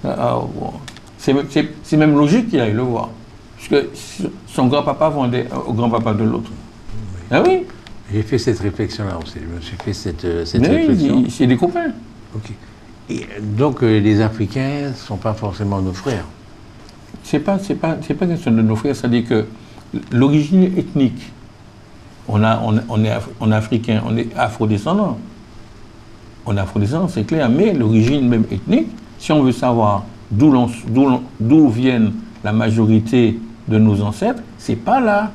Bon. C'est même logique qu'il aille le voir. Parce que son grand-papa vendait au grand-papa de l'autre. Oui. Ah oui? J'ai fait cette réflexion-là aussi. Je me suis fait cette mais réflexion. Oui, c'est des copains. Ok. Et donc, les Africains ne sont pas forcément nos frères. C'est pas question de nos frères, c'est-à-dire que l'origine ethnique, on est africain, on est afrodescendant. On est afrodescendant, c'est clair, mais l'origine même ethnique, si on veut savoir d'où viennent la majorité de nos ancêtres, c'est pas là.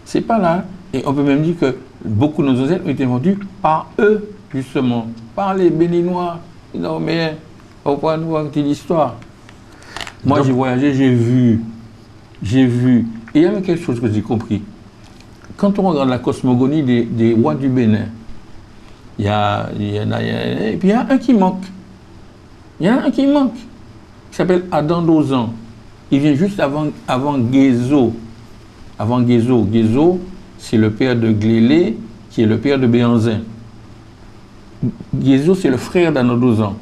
C'est pas là. Et on peut même dire que beaucoup de nos ancêtres ont été vendus par eux, justement, par les Béninois. Non, mais on va nous raconter l'histoire. Moi, donc, j'ai voyagé, j'ai vu. Et il y avait quelque chose que j'ai compris. Quand on regarde la cosmogonie des rois du Bénin, il y en a, et puis il y en a un qui manque. Il y en a un qui manque, qui s'appelle Adam Dozan. Il vient juste avant Guézo. Avant Guézo. Guézo, c'est le père de Glélé, qui est le père de Béanzin. Guézo, c'est le frère d'Adam Dozan.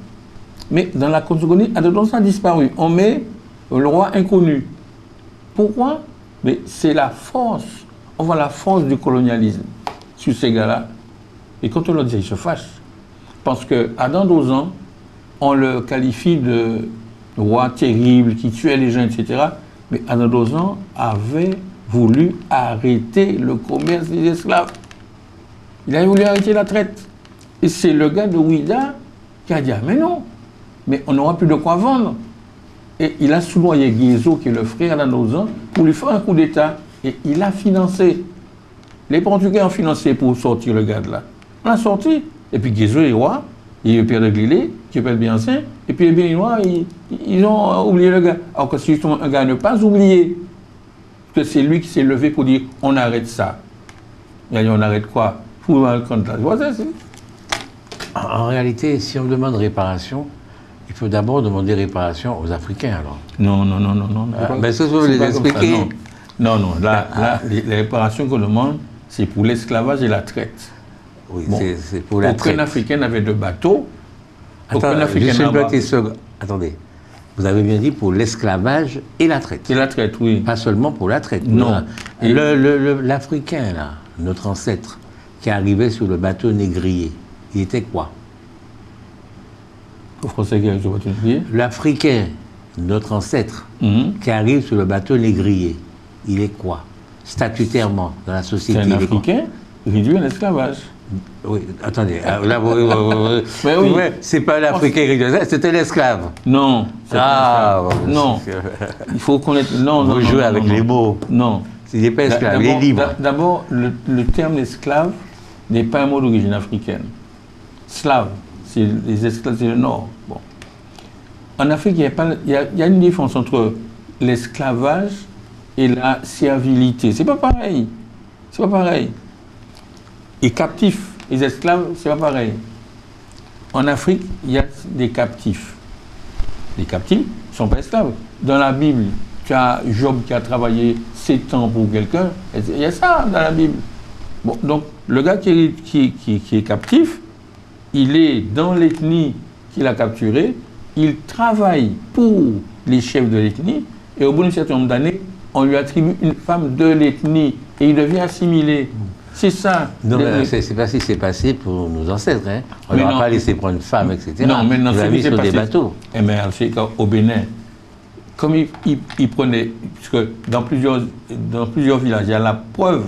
Mais dans la cosmogonie, Adam Dozan a disparu. On met le roi inconnu. Pourquoi? Mais c'est la force. On voit la force du colonialisme sur ces gars-là. Et quand on leur dit, ils se fâchent. Parce que Adam Dozan, on le qualifie de roi terrible, qui tuait les gens, etc. Mais Adam Dozan avait voulu arrêter le commerce des esclaves. Il a voulu arrêter la traite. Et c'est le gars de Ouida qui a dit, ah, mais non, mais on n'aura plus de quoi vendre. Et il a soudoyé Guézo, qui est le frère d'Adam Dozan, pour lui faire un coup d'État. Et il a financé. Les Portugais ont financé pour sortir le gars de là. On l'a sorti. Et puis Guézo est roi. Il est le père de Glélé, qui s'appelle Béanzin. Et puis les Béninois, ils ont oublié le gars. Alors que c'est justement un gars à ne pas oublier. Que c'est lui qui s'est levé pour dire on arrête ça. Il a dit on arrête quoi? Pour le compte là. En réalité, si on demande réparation, il faut d'abord demander réparation aux Africains alors. Non. Mais ça, vous les expliquer. Non. Là, les réparations qu'on demande, c'est pour l'esclavage et la traite. Oui, bon, c'est pour la traite. Aucun Africain n'avait de bateau. Attendez. Vous avez bien dit pour l'esclavage et la traite. Et la traite, oui. Pas seulement pour la traite. Non. L'Africain, là, notre ancêtre, qui arrivait sur le bateau négrier, il était quoi? Le Français qui arrive sur le bateau négrier? L'Africain, notre ancêtre, qui arrive sur le bateau négrier, il est quoi? Statutairement, dans la société. C'est un Africain réduit à l'esclavage. Oui, attendez, là, oui. C'est pas l'Africain réduit, c'était l'esclave. Non. Non. Il faut connaître. Non. Vous jouez avec les mots. Non. Il n'est pas esclave, il est libre. D'abord, le terme esclave n'est pas un mot d'origine africaine. Slave, c'est les esclaves, c'est le Nord. Bon. En Afrique, il y a une différence entre l'esclavage et la servilité. C'est pas pareil. C'est pas pareil. Et captifs, les esclaves, c'est pas pareil. En Afrique, il y a des captifs. Les captifs ne sont pas esclaves. Dans la Bible, tu as Job qui a travaillé 7 ans pour quelqu'un. Il y a ça dans la Bible. Bon, donc, le gars qui est captif, il est dans l'ethnie qu'il a capturée, il travaille pour les chefs de l'ethnie, et au bout d'un certain nombre d'années, on lui attribue une femme de l'ethnie, et il devient assimilé. C'est ça. Non, mais c'est pas ce qui s'est passé pour nos ancêtres. Hein. On ne leur a pas laissé prendre une femme, etc. Non, mais non, c'est sur des bateaux. Eh bien, au Bénin, comme il prenait, parce que dans plusieurs villages, il y a la preuve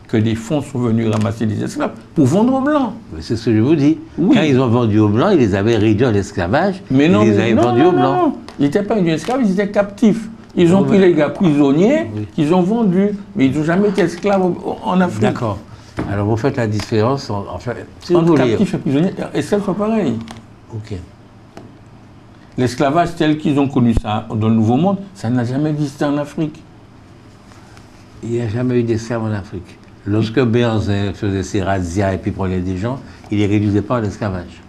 que des fonds sont venus ramasser des esclaves pour vendre aux Blancs. C'est ce que je vous dis. Oui. Quand ils ont vendu aux Blancs, ils les avaient réduits à l'esclavage. Mais non, ils les avaient vendus aux Blancs. Non. Ils n'étaient pas des esclaves, ils étaient captifs. Ils ont pris les gars prisonniers qu'ils ont vendus, mais ils n'ont jamais été esclaves en Afrique. D'accord. Alors vous faites la différence si entre captifs et prisonniers, esclaves sont pareils. Ok. L'esclavage tel qu'ils ont connu ça dans le Nouveau Monde, ça n'a jamais existé en Afrique. Il n'y a jamais eu d'esclaves en Afrique. Lorsque Béanzin faisait ses razzias et puis prenait des gens, il ne les réduisait pas à l'esclavage.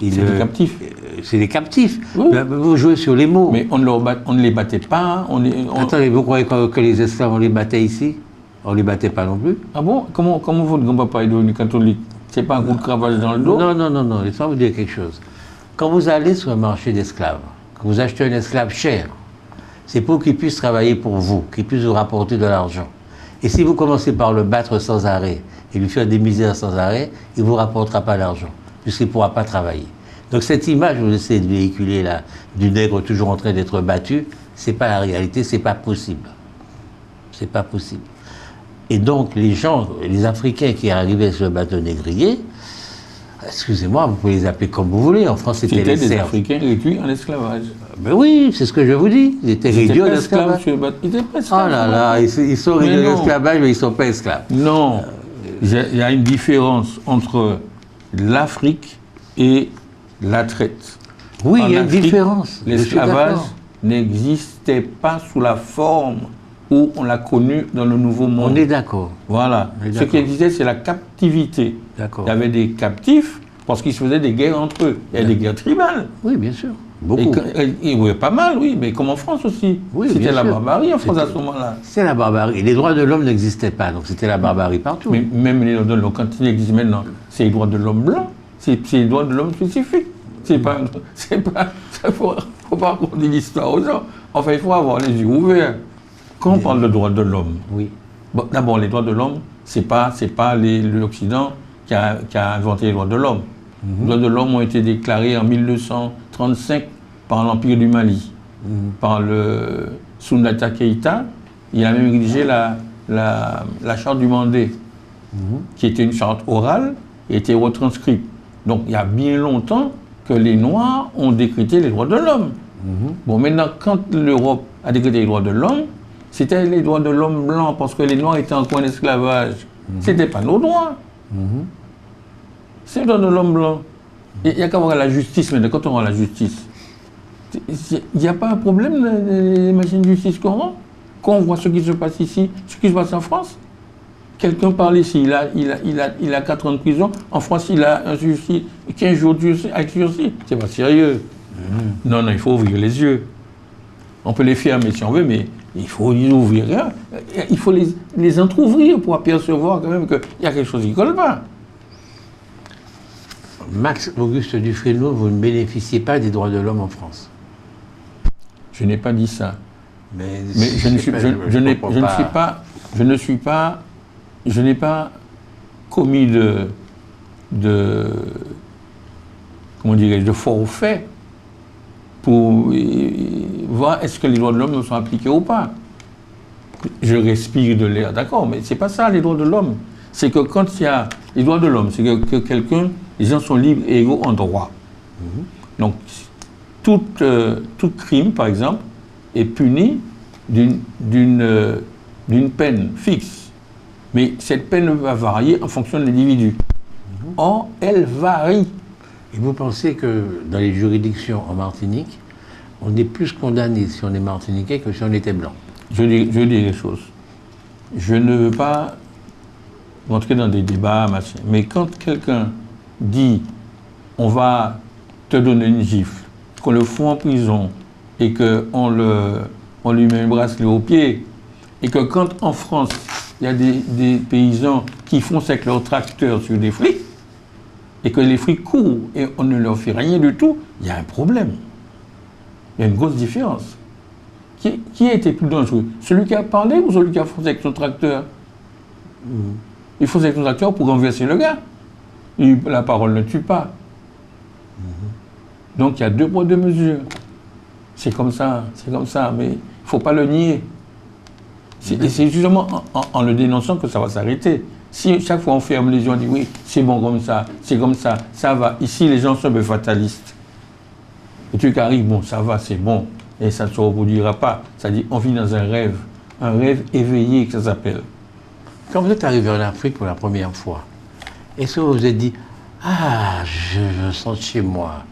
C'est des captifs. C'est des captifs. Oui. Vous jouez sur les mots. Mais on ne les battait pas. Attendez, vous croyez que les esclaves, on les battait ici? On ne les battait pas non plus. Ah bon? Comment votre grand-papa est devenu catholique? C'est pas un coup de cravache dans le dos? Non. Laissez-moi vous dire quelque chose. Quand vous allez sur un marché d'esclaves, que vous achetez un esclave cher, c'est pour qu'il puisse travailler pour vous, qu'il puisse vous rapporter de l'argent. Et si vous commencez par le battre sans arrêt et lui faire des misères sans arrêt, il ne vous rapportera pas d'argent, puisqu'il ne pourra pas travailler. Donc cette image que vous essayez de véhiculer là, du nègre toujours en train d'être battu, ce n'est pas la réalité, ce n'est pas possible. Ce n'est pas possible. Et donc les gens, les Africains qui arrivaient sur le bateau négrier, excusez-moi, vous pouvez les appeler comme vous voulez, en France c'était les des serfs. Africains réduits en esclavage. Ben oui, c'est ce que je vous dis, ils étaient réduits en esclavage. Ils n'étaient pas esclaves. Oh là là, ils sont réduits en esclavage, mais ils ne sont pas esclaves. Non, il y a une différence entre l'Afrique et la traite. Oui, il y a une différence. L'esclavage n'existait pas sous la forme où on l'a connu dans le Nouveau Monde. On est d'accord. Voilà. Ce qui existait, c'est la captivité. D'accord. Il y avait des captifs parce qu'ils se faisaient des guerres entre eux. Il y a des guerres tribales. Oui, bien sûr. Beaucoup. Oui, pas mal, oui, mais comme en France aussi. Oui, c'était la barbarie en France à ce moment-là. C'est la barbarie. Les droits de l'homme n'existaient pas, donc c'était la barbarie partout. Mais même les droits de l'homme, quand ils existent maintenant, c'est les droits de l'homme blanc, c'est les droits de l'homme spécifiques. C'est pas, faut pas raconter l'histoire aux gens. Enfin, il faut avoir les yeux ouverts. Quand on parle de droits de l'homme, oui. Bon, d'abord, les droits de l'homme, c'est pas l'Occident qui a inventé les droits de l'homme. Les droits de l'homme ont été déclarés en 1235 par l'Empire du Mali, par le Soundata Keïta. Il a même rédigé la charte du Mandé, qui était une charte orale et était retranscrite. Donc, il y a bien longtemps que les Noirs ont décrété les droits de l'homme. Bon, maintenant, quand l'Europe a décrété les droits de l'homme, c'était les droits de l'homme blanc, parce que les Noirs étaient en coin d'esclavage. Ce n'était pas nos droits. C'est les droits de l'homme blanc. Il n'y a qu'à voir la justice, mais quand on voit la justice, il n'y a pas un problème des machines de justice qu'on rend. Quand on voit ce qui se passe ici, ce qui se passe en France, quelqu'un parle ici, il a 4 ans de prison, en France il a un sursis, 15 jours avec sursis. C'est pas sérieux. Non, il faut ouvrir les yeux. On peut les fermer si on veut, mais il faut les ouvrir. Il faut les entrouvrir pour apercevoir quand même qu'il y a quelque chose qui ne colle pas. Max Auguste Dufresnoy, vous ne bénéficiez pas des droits de l'homme en France. Je n'ai pas dit ça. Mais je n'ai pas commis de forfait pour voir est-ce que les droits de l'homme sont appliqués ou pas. Je respire de l'air, d'accord, mais c'est pas ça les droits de l'homme. C'est que quand il y a les droits de l'homme, c'est que quelqu'un, les gens sont libres et égaux en droit. Donc, tout crime, par exemple, est puni d'une d'une peine fixe. Mais cette peine va varier en fonction de l'individu. Or, elle varie. Et vous pensez que dans les juridictions en Martinique, on est plus condamné si on est martiniquais que si on était blanc? Je dis les choses. Je ne veux pas rentrer dans des débats, machin. Mais quand quelqu'un dit on va te donner une gifle, qu'on le fout en prison et qu'on lui met un bracelet au pied, et que quand en France, il y a des paysans qui foncent avec leurs tracteurs sur des flics, et que les flics courent et on ne leur fait rien du tout, il y a un problème. Il y a une grosse différence. Qui a été plus dangereux? Celui qui a parlé ou celui qui a foncé avec son tracteur? Il fonce avec son tracteur pour renverser le gars. La parole ne tue pas. Donc il y a 2 poids 2 mesures. C'est comme ça, mais il ne faut pas le nier. Et c'est justement en le dénonçant que ça va s'arrêter. Si chaque fois on ferme les yeux, on dit oui, c'est bon comme ça, ça va. Ici, les gens sont un peu fatalistes. Le truc arrive, bon, ça va, c'est bon, et ça ne se reproduira pas. C'est-à-dire, on vit dans un rêve éveillé, que ça s'appelle. Quand vous êtes arrivé en Afrique pour la première fois, est-ce que vous vous êtes dit « Ah, je me sens chez moi,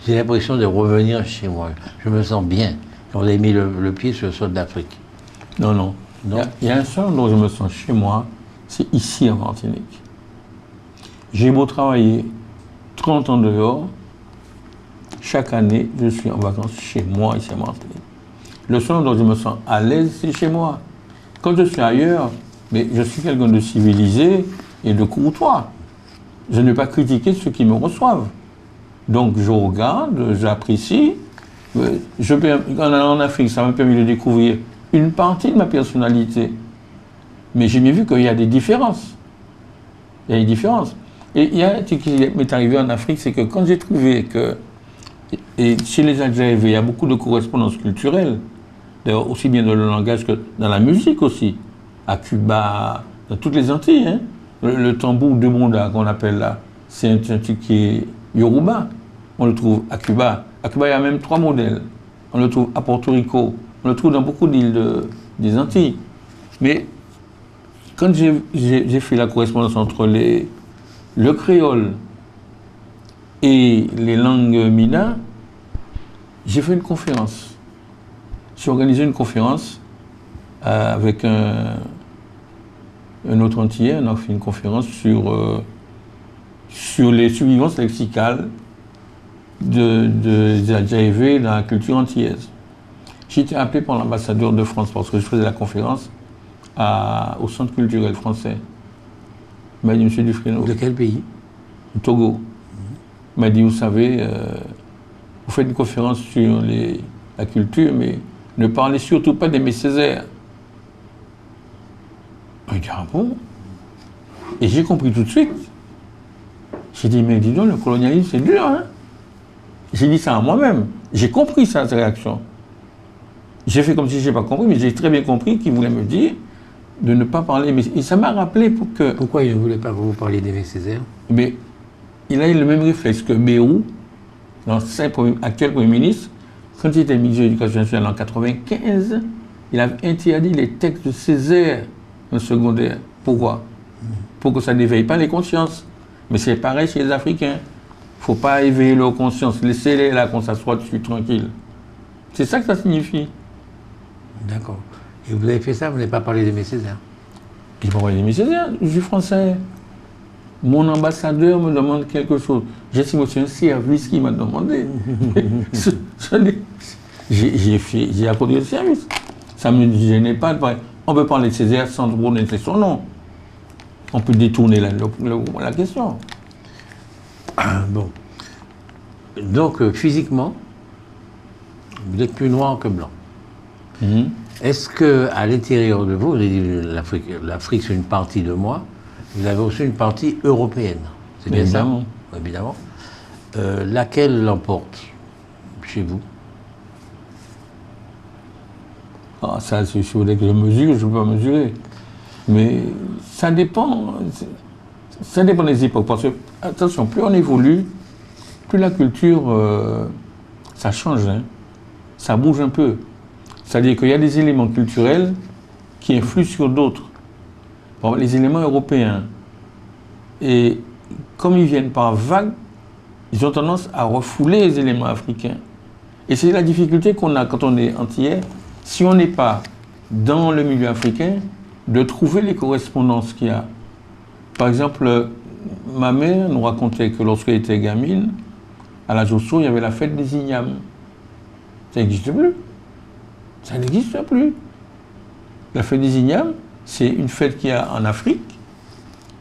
j'ai l'impression de revenir chez moi, je me sens bien » quand vous avez mis le pied sur le sol d'Afrique? Non, non. Il y a un seul dont je me sens chez moi, c'est ici en Martinique. J'ai beau travailler 30 ans dehors, chaque année, je suis en vacances chez moi ici en Martinique. Le seul dont je me sens à l'aise, c'est chez moi. Quand je suis ailleurs, mais je suis quelqu'un de civilisé et de courtois. Je ne vais pas critiquer ceux qui me reçoivent. Donc je regarde, j'apprécie. En allant en Afrique, ça m'a permis de découvrir une partie de ma personnalité. Mais j'ai bien vu qu'il y a des différences. Il y a des différences. Et il y a un truc qui m'est arrivé en Afrique, c'est que quand j'ai trouvé que, et chez les Adjaévé, il y a beaucoup de correspondances culturelles, d'ailleurs aussi bien dans le langage que dans la musique aussi, à Cuba, dans toutes les Antilles, hein. Le tambour de Bonda qu'on appelle là, c'est un truc qui est Yoruba. On le trouve à Cuba. À Cuba, il y a même 3 modèles. On le trouve à Porto Rico. On le trouve dans beaucoup d'îles des Antilles. Mais quand j'ai fait la correspondance entre le créole et les langues mina, j'ai fait une conférence. J'ai organisé une conférence avec un autre Antillais. On a fait une conférence sur les survivances lexicales des Adjaévé dans la culture antillaise. J'ai été appelé par l'ambassadeur de France parce que je faisais la conférence au Centre culturel français. Il m'a dit, Monsieur Dufresneau. De quel pays? Togo. Il m'a dit, vous savez, vous faites une conférence sur la culture, mais ne parlez surtout pas d'Aimé Césaire. Il dit, ah bon? Et j'ai compris tout de suite. J'ai dit, mais dis donc, le colonialisme, c'est dur, hein? J'ai dit ça à moi-même. J'ai compris cette réaction. J'ai fait comme si je n'ai pas compris, mais j'ai très bien compris qu'il voulait me dire de ne pas parler. Et ça m'a rappelé pour que... Pourquoi il ne voulait pas que vous parliez d'Aimé Césaire? Mais il a eu le même réflexe que Mérou, l'ancien actuel Premier ministre, quand il était ministre de l'Éducation nationale en 1995, il avait interdit les textes de Césaire en secondaire. Pourquoi? Pour que ça n'éveille pas les consciences. Mais c'est pareil chez les Africains. Il ne faut pas éveiller leur conscience. Laissez-les là qu'on s'assoit dessus tranquille. C'est ça que ça signifie. D'accord. Et vous avez fait ça, vous n'avez pas parlé d'Aimé Césaire? Je n'ai pas parlé d'Aimé Césaire, je suis français. Mon ambassadeur me demande quelque chose. J'estime que c'est un service qu'il m'a demandé. J'ai accordé le service. Ça ne me gênait pas de parler. On peut parler de Césaire sans prononcer son nom. On peut détourner la question. Bon. Donc, physiquement, vous êtes plus noir que blanc. Est-ce qu'à l'intérieur de vous, vous avez dit l'Afrique c'est une partie de moi, vous avez aussi une partie européenne. C'est bien ça? Évidemment. Laquelle l'emporte chez vous? Ah, ça, si vous voulez que je mesure, je ne peux pas mesurer. Mais ça dépend. Ça dépend des époques. Parce que, attention, plus on évolue, plus la culture, ça change. Hein. Ça bouge un peu. C'est-à-dire qu'il y a des éléments culturels qui influent sur d'autres. Bon, les éléments européens, et comme ils viennent par vagues, ils ont tendance à refouler les éléments africains. Et c'est la difficulté qu'on a quand on est antillais, si on n'est pas dans le milieu africain, de trouver les correspondances qu'il y a. Par exemple, ma mère nous racontait que lorsqu'elle était gamine, à la Josso, il y avait la fête des ignames. Ça n'existe plus. Ça n'existe plus. La fête des ignames, c'est une fête qu'il y a en Afrique,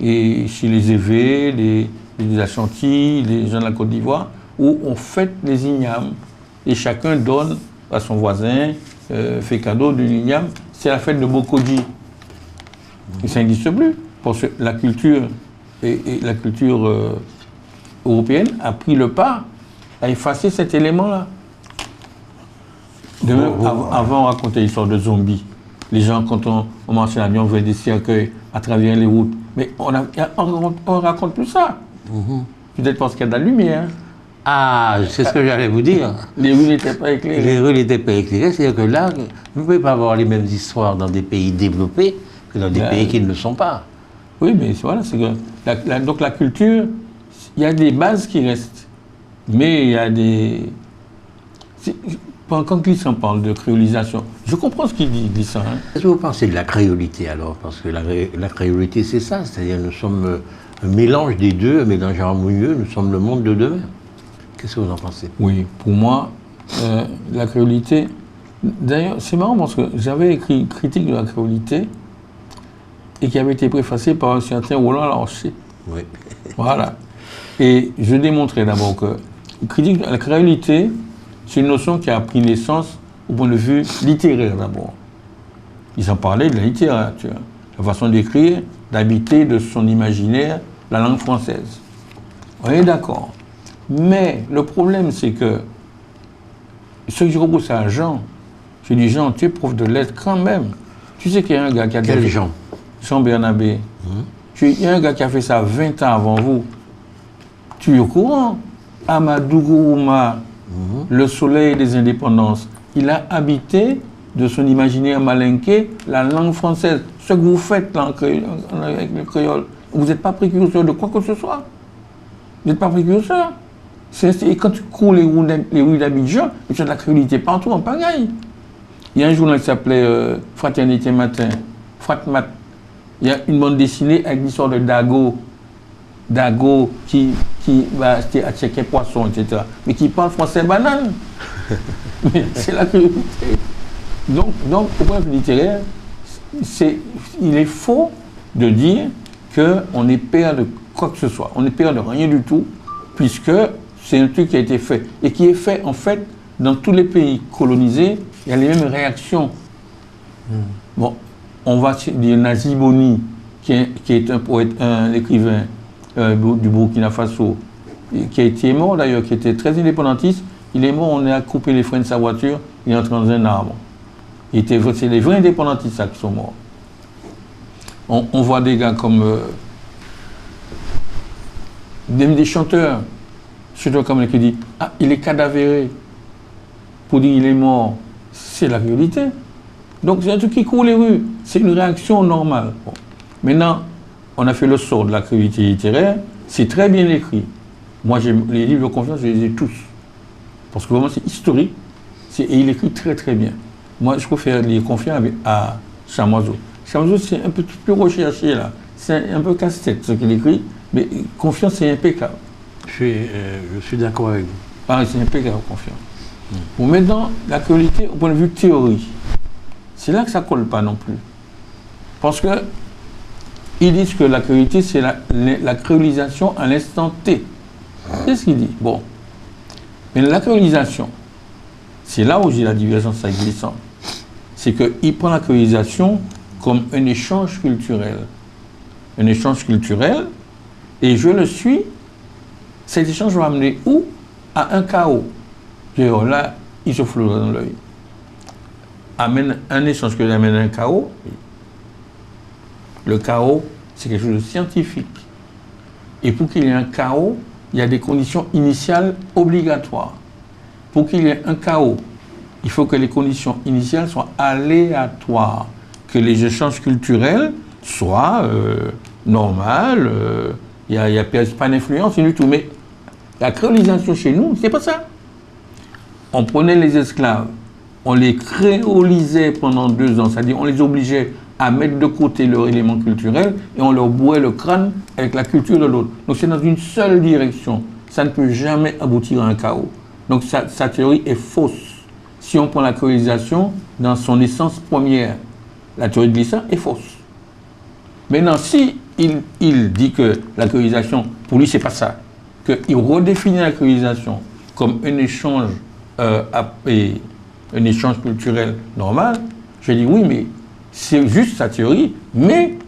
et chez les Évés, les Ashantis, les gens de la Côte d'Ivoire, où on fête les ignames. Et chacun donne à son voisin, fait cadeau de l'igname. C'est la fête de Bokodji. Et ça n'existe plus. Parce que la culture, et la culture européenne a pris le pas à effacer cet élément-là. Avant, on racontait l'histoire de zombies. Les gens, quand on marche en avion, on voit des cercueils à travers les routes. Mais on raconte plus ça. Peut-être parce qu'il y a de la lumière. Ah, c'est ce que j'allais vous dire. Les rues n'étaient pas éclairées. Les rues n'étaient pas éclairées, c'est-à-dire que là, vous ne pouvez pas avoir les mêmes histoires dans des pays développés que dans des pays qui ne le sont pas. Oui, mais voilà, c'est que donc la culture, il y a des bases qui restent. Mais il y a des... Quand Glissant parle de créolisation, je comprends ce qu'il dit, Glissant. Hein. Qu'est-ce que vous pensez de la créolité alors? Parce que la créolité, c'est ça, c'est-à-dire nous sommes un mélange des deux, un mélange harmonieux, nous sommes le monde de demain. Qu'est-ce que vous en pensez? Oui, pour moi, la créolité... D'ailleurs, c'est marrant parce que j'avais écrit une critique de la créolité et qui avait été préfacée par un certain Roland Larcher. Oui. Voilà. Et je démontrais d'abord que la créolité, c'est une notion qui a pris naissance au point de vue littéraire d'abord. Ils en parlaient de la littérature, la façon d'écrire, d'habiter de son imaginaire la langue française. On est d'accord. Mais le problème, c'est que ce que je repousse à Jean, je dis Jean, tu es prof de lettres quand même. Tu sais qu'il y a un gars qui a... Quel Jean? Jean Bernabé. Il y a un gars qui a fait ça 20 ans avant vous. Tu es au courant? Amadou Gourouma, le soleil des indépendances, il a habité de son imaginaire malinqué la langue française. Ce que vous faites là, avec le créole, vous n'êtes pas précurseur de quoi que ce soit. Vous n'êtes pas précurseur. Et quand tu cours les rues d'Abidjan, tu as de la créolité partout en pagaille. Il y a un journal qui s'appelait Fraternité Matin, Fratmat. Il y a une bande dessinée avec l'histoire de Dago. Dago qui va acheter à checker poisson, etc. Mais qui parle français banane. Mais c'est la créolité. Donc, au point de vue littéraire, il est faux de dire qu'on est père de quoi que ce soit. On est père de rien du tout, puisque c'est un truc qui a été fait. Et qui est fait, en fait, dans tous les pays colonisés, il y a les mêmes réactions. Bon, on va dire Nazi Boni, qui est un poète, un écrivain du Burkina Faso, qui a été mort d'ailleurs, qui était très indépendantiste. Il est mort, on a coupé les freins de sa voiture, il est entré dans un arbre. C'est les vrais indépendantistes qui sont morts. On voit des gars comme des chanteurs, surtout comme qui dit « Ah, il est cadavéré » pour dire « il est mort ». C'est la réalité. Donc c'est un truc qui court les rues. C'est une réaction normale. Bon. Maintenant, on a fait le sort de la créolité littéraire. C'est très bien écrit. Moi, les livres de confiance, je les ai tous. Parce que vraiment, c'est historique. Et il écrit très très bien. Moi, je préfère lire Confiance à Chamoiseau. Chamoiseau, c'est un peu plus recherché là. C'est un peu casse-tête ce qu'il écrit. Mais Confiance, c'est impeccable. Je suis d'accord avec vous. Pareil, c'est impeccable, Confiance. Bon, maintenant, la créolité, au point de vue théorie, c'est là que ça ne colle pas non plus. Parce que ils disent que la créolité, c'est la créolisation à l'instant T. C'est ce qu'il dit. Bon. Mais la créolisation, c'est là où j'ai la divergence avec Glissant. C'est qu'il prend la créolisation comme un échange culturel. Un échange culturel, et je le suis, cet échange va amener où? À un chaos. Là, il se flotte dans l'œil. Amène un échange qui amène un chaos. Le chaos, c'est quelque chose de scientifique. Et pour qu'il y ait un chaos, il y a des conditions initiales obligatoires. Pour qu'il y ait un chaos, il faut que les conditions initiales soient aléatoires. que les échanges culturels soient normaux, il n'y a pas d'influence du tout. Mais la créolisation chez nous, c'est pas ça. On prenait les esclaves, on les créolisait pendant 2 ans, c'est-à-dire on les obligeait à mettre de côté leur élément culturel et on leur bourrait le crâne avec la culture de l'autre. Donc c'est dans une seule direction. Ça ne peut jamais aboutir à un chaos. Donc sa théorie est fausse. Si on prend la créolisation dans son essence première, la théorie de Glissant est fausse. Maintenant, si il dit que la créolisation, pour lui, c'est pas ça, qu'il redéfinit la créolisation comme un échange culturel normal, je dis oui, mais c'est juste sa théorie, mais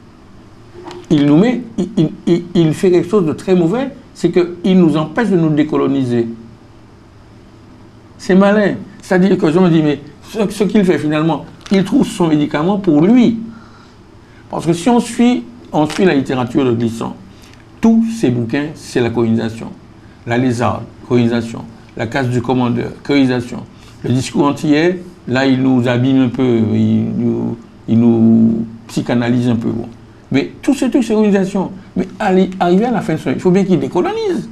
il fait quelque chose de très mauvais, c'est qu'il nous empêche de nous décoloniser. C'est malin. C'est-à-dire que je me dis, mais ce qu'il fait finalement, il trouve son médicament pour lui. Parce que si on suit la littérature de Glissant, tous ces bouquins, c'est la colonisation. La lézarde, colonisation. La casse du commandeur, colonisation. Le discours antillais, là, il nous abîme un peu, il nous psychanalyse un peu. Bon. Mais tous ces trucs, c'est colonisation. Mais arrivé à la fin de son... Il faut bien qu'il décolonise.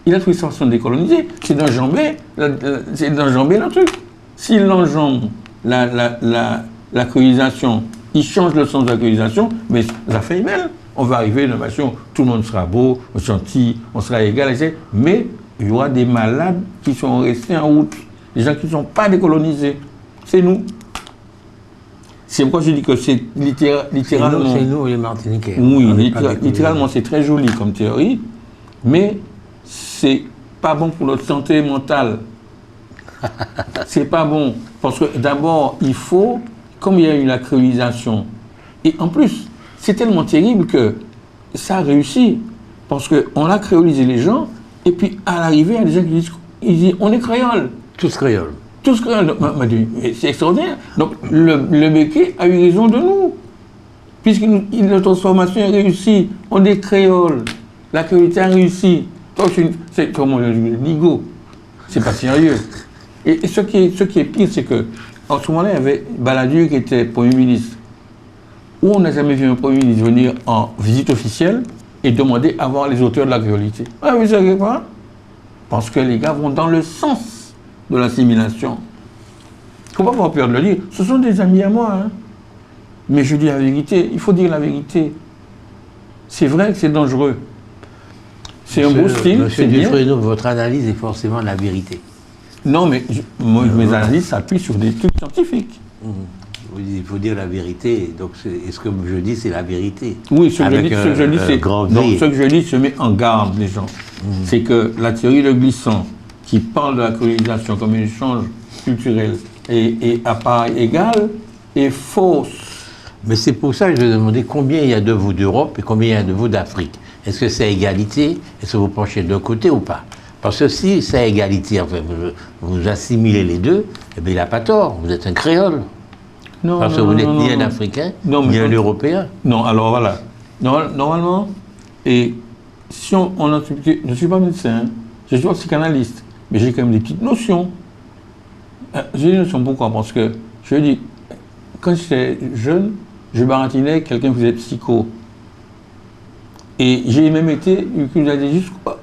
Il a trouvé sa façon de décoloniser. C'est d'enjamber le truc. S'il enjambe la colonisation, il change le sens de la colonisation, mais ça fait belle. On va arriver à une nation, tout le monde sera beau, gentil, on sera égal, etc. Mais il y aura des malades qui sont restés en route. Des gens qui ne sont pas décolonisés. C'est nous. C'est pourquoi je dis que c'est littéralement... C'est nous les Martiniquais. Oui, littéralement, c'est très joli comme théorie, mais c'est pas bon pour notre santé mentale. C'est pas bon. Parce que d'abord, il faut, comme il y a eu la créolisation, et en plus, c'est tellement terrible que ça a réussi. Parce qu'on a créolisé les gens, et puis à l'arrivée, il y a des gens qui disent on est créole. Tous créoles. Tous créoles. C'est extraordinaire. Donc le Béquet a eu raison de nous. Puisque la transformation a réussi. On est créole. La créolité a réussi. C'est comme on dit, Ligo. C'est pas sérieux. Et ce qui est pire, c'est que en ce moment-là, il y avait Balladur qui était Premier ministre. Où on n'a jamais vu un Premier ministre venir en visite officielle et demander à voir les auteurs de la créolité. Ah, vous savez pas? Parce que les gars vont dans le sens de l'assimilation. Il ne faut pas avoir peur de le dire. Ce sont des amis à moi. Hein. Mais je dis la vérité. Il faut dire la vérité. C'est vrai que c'est dangereux. C'est un beau style. Monsieur Dufresneau, votre analyse est forcément la vérité. Non, mais mes analyses s'appuient sur des trucs scientifiques. Il faut dire la vérité. Donc, ce que je dis, c'est la vérité. Oui, ce que je dis, c'est... ce que je dis se met en garde, les gens. C'est que la théorie de Glissant, qui parle de la colonisation comme un échange culturel et à part égale, est fausse. Mais c'est pour ça que je demandais combien il y a de vous d'Europe et combien il y a de vous d'Afrique. Est-ce que c'est égalité? Est-ce que vous penchez d'un côté ou pas? Parce que si c'est égalité, enfin, vous assimilez les deux, eh bien il n'a pas tort, vous êtes un créole. Non, parce que vous n'êtes ni un Africain, ni un Européen. Non, alors voilà. Normalement, et si je ne suis pas médecin, je suis pas psychanalyste, mais j'ai quand même des petites notions. J'ai des notions, pourquoi? Parce que, je dis, quand j'étais jeune, je baratinais quelqu'un qui faisait psycho. Et j'ai même été,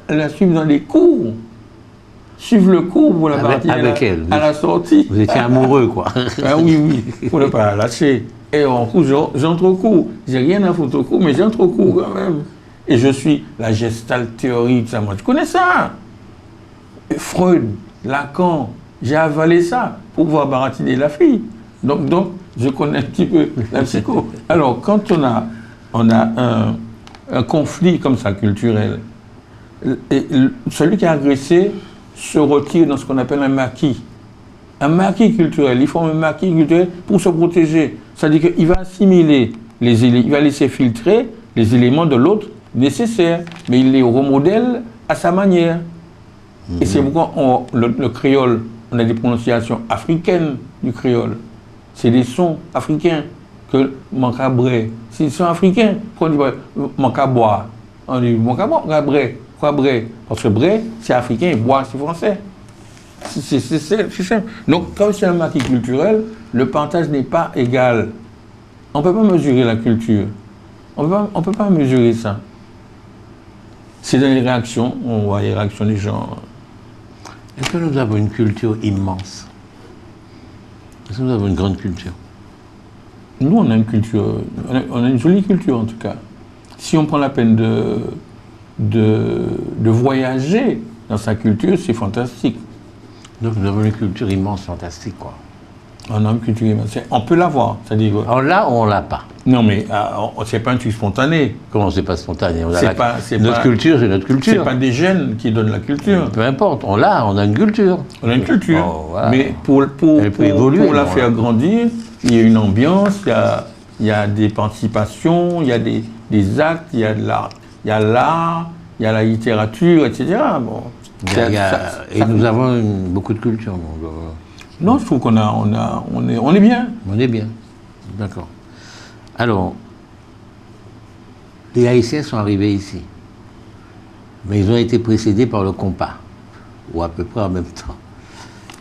la suivre dans les cours. Suivre le cours pour la baratiner avec elle. À la sortie. Vous étiez amoureux, quoi. Ah oui, pour ne pas la lâcher. Et en cours, j'entre au cours. J'ai rien à foutre au cours, mais j'entre au cours quand même. Et je suis la Gestalt théorie, tout ça. Moi, je connais ça. Freud, Lacan, j'ai avalé ça pour pouvoir baratiner la fille. Donc, je connais un petit peu la psycho. Alors, quand on a un conflit comme ça, culturel, et celui qui a agressé se retire dans ce qu'on appelle un maquis. Un maquis culturel. Il forme un maquis culturel pour se protéger. C'est-à-dire qu'il va assimiler il va laisser filtrer les éléments de l'autre nécessaires, mais il les remodèle à sa manière. Et c'est pourquoi le créole, on a des prononciations africaines du créole. C'est des sons africains que manque à bré. C'est des sons africains. Pourquoi on dit manque à boire? On dit manque à boire, bré. Pourquoi bré? Parce que bré, c'est africain et boire, c'est français. C'est simple. Donc, comme c'est un maquis culturel, le partage n'est pas égal. On ne peut pas mesurer la culture. On ne peut pas mesurer ça. C'est dans les réactions, on voit les réactions des gens. Est-ce que nous avons une culture immense? Est-ce que nous avons une grande culture? Nous, on a une culture, on a une jolie culture en tout cas. Si on prend la peine de voyager dans sa culture, c'est fantastique. Donc nous avons une culture immense, fantastique, quoi. On a une culture immense. On peut l'avoir, c'est-à-dire. Alors là, on l'a pas. Non, mais c'est pas un truc spontané. Comment c'est pas spontané? Notre culture, c'est notre culture. C'est pas des gènes qui donnent la culture. Peu importe, on a une culture. On a une culture. Oh, voilà. Mais pour la faire grandir, il y a une ambiance, il y a des participations, il y a des actes, il y a de l'art, il y a l'art, il y a la littérature, etc. Bon, nous avons beaucoup de culture. Donc, non, je trouve on est bien. On est bien. D'accord. Alors, les Haïtiens sont arrivés ici. Mais ils ont été précédés par le compas, ou à peu près en même temps.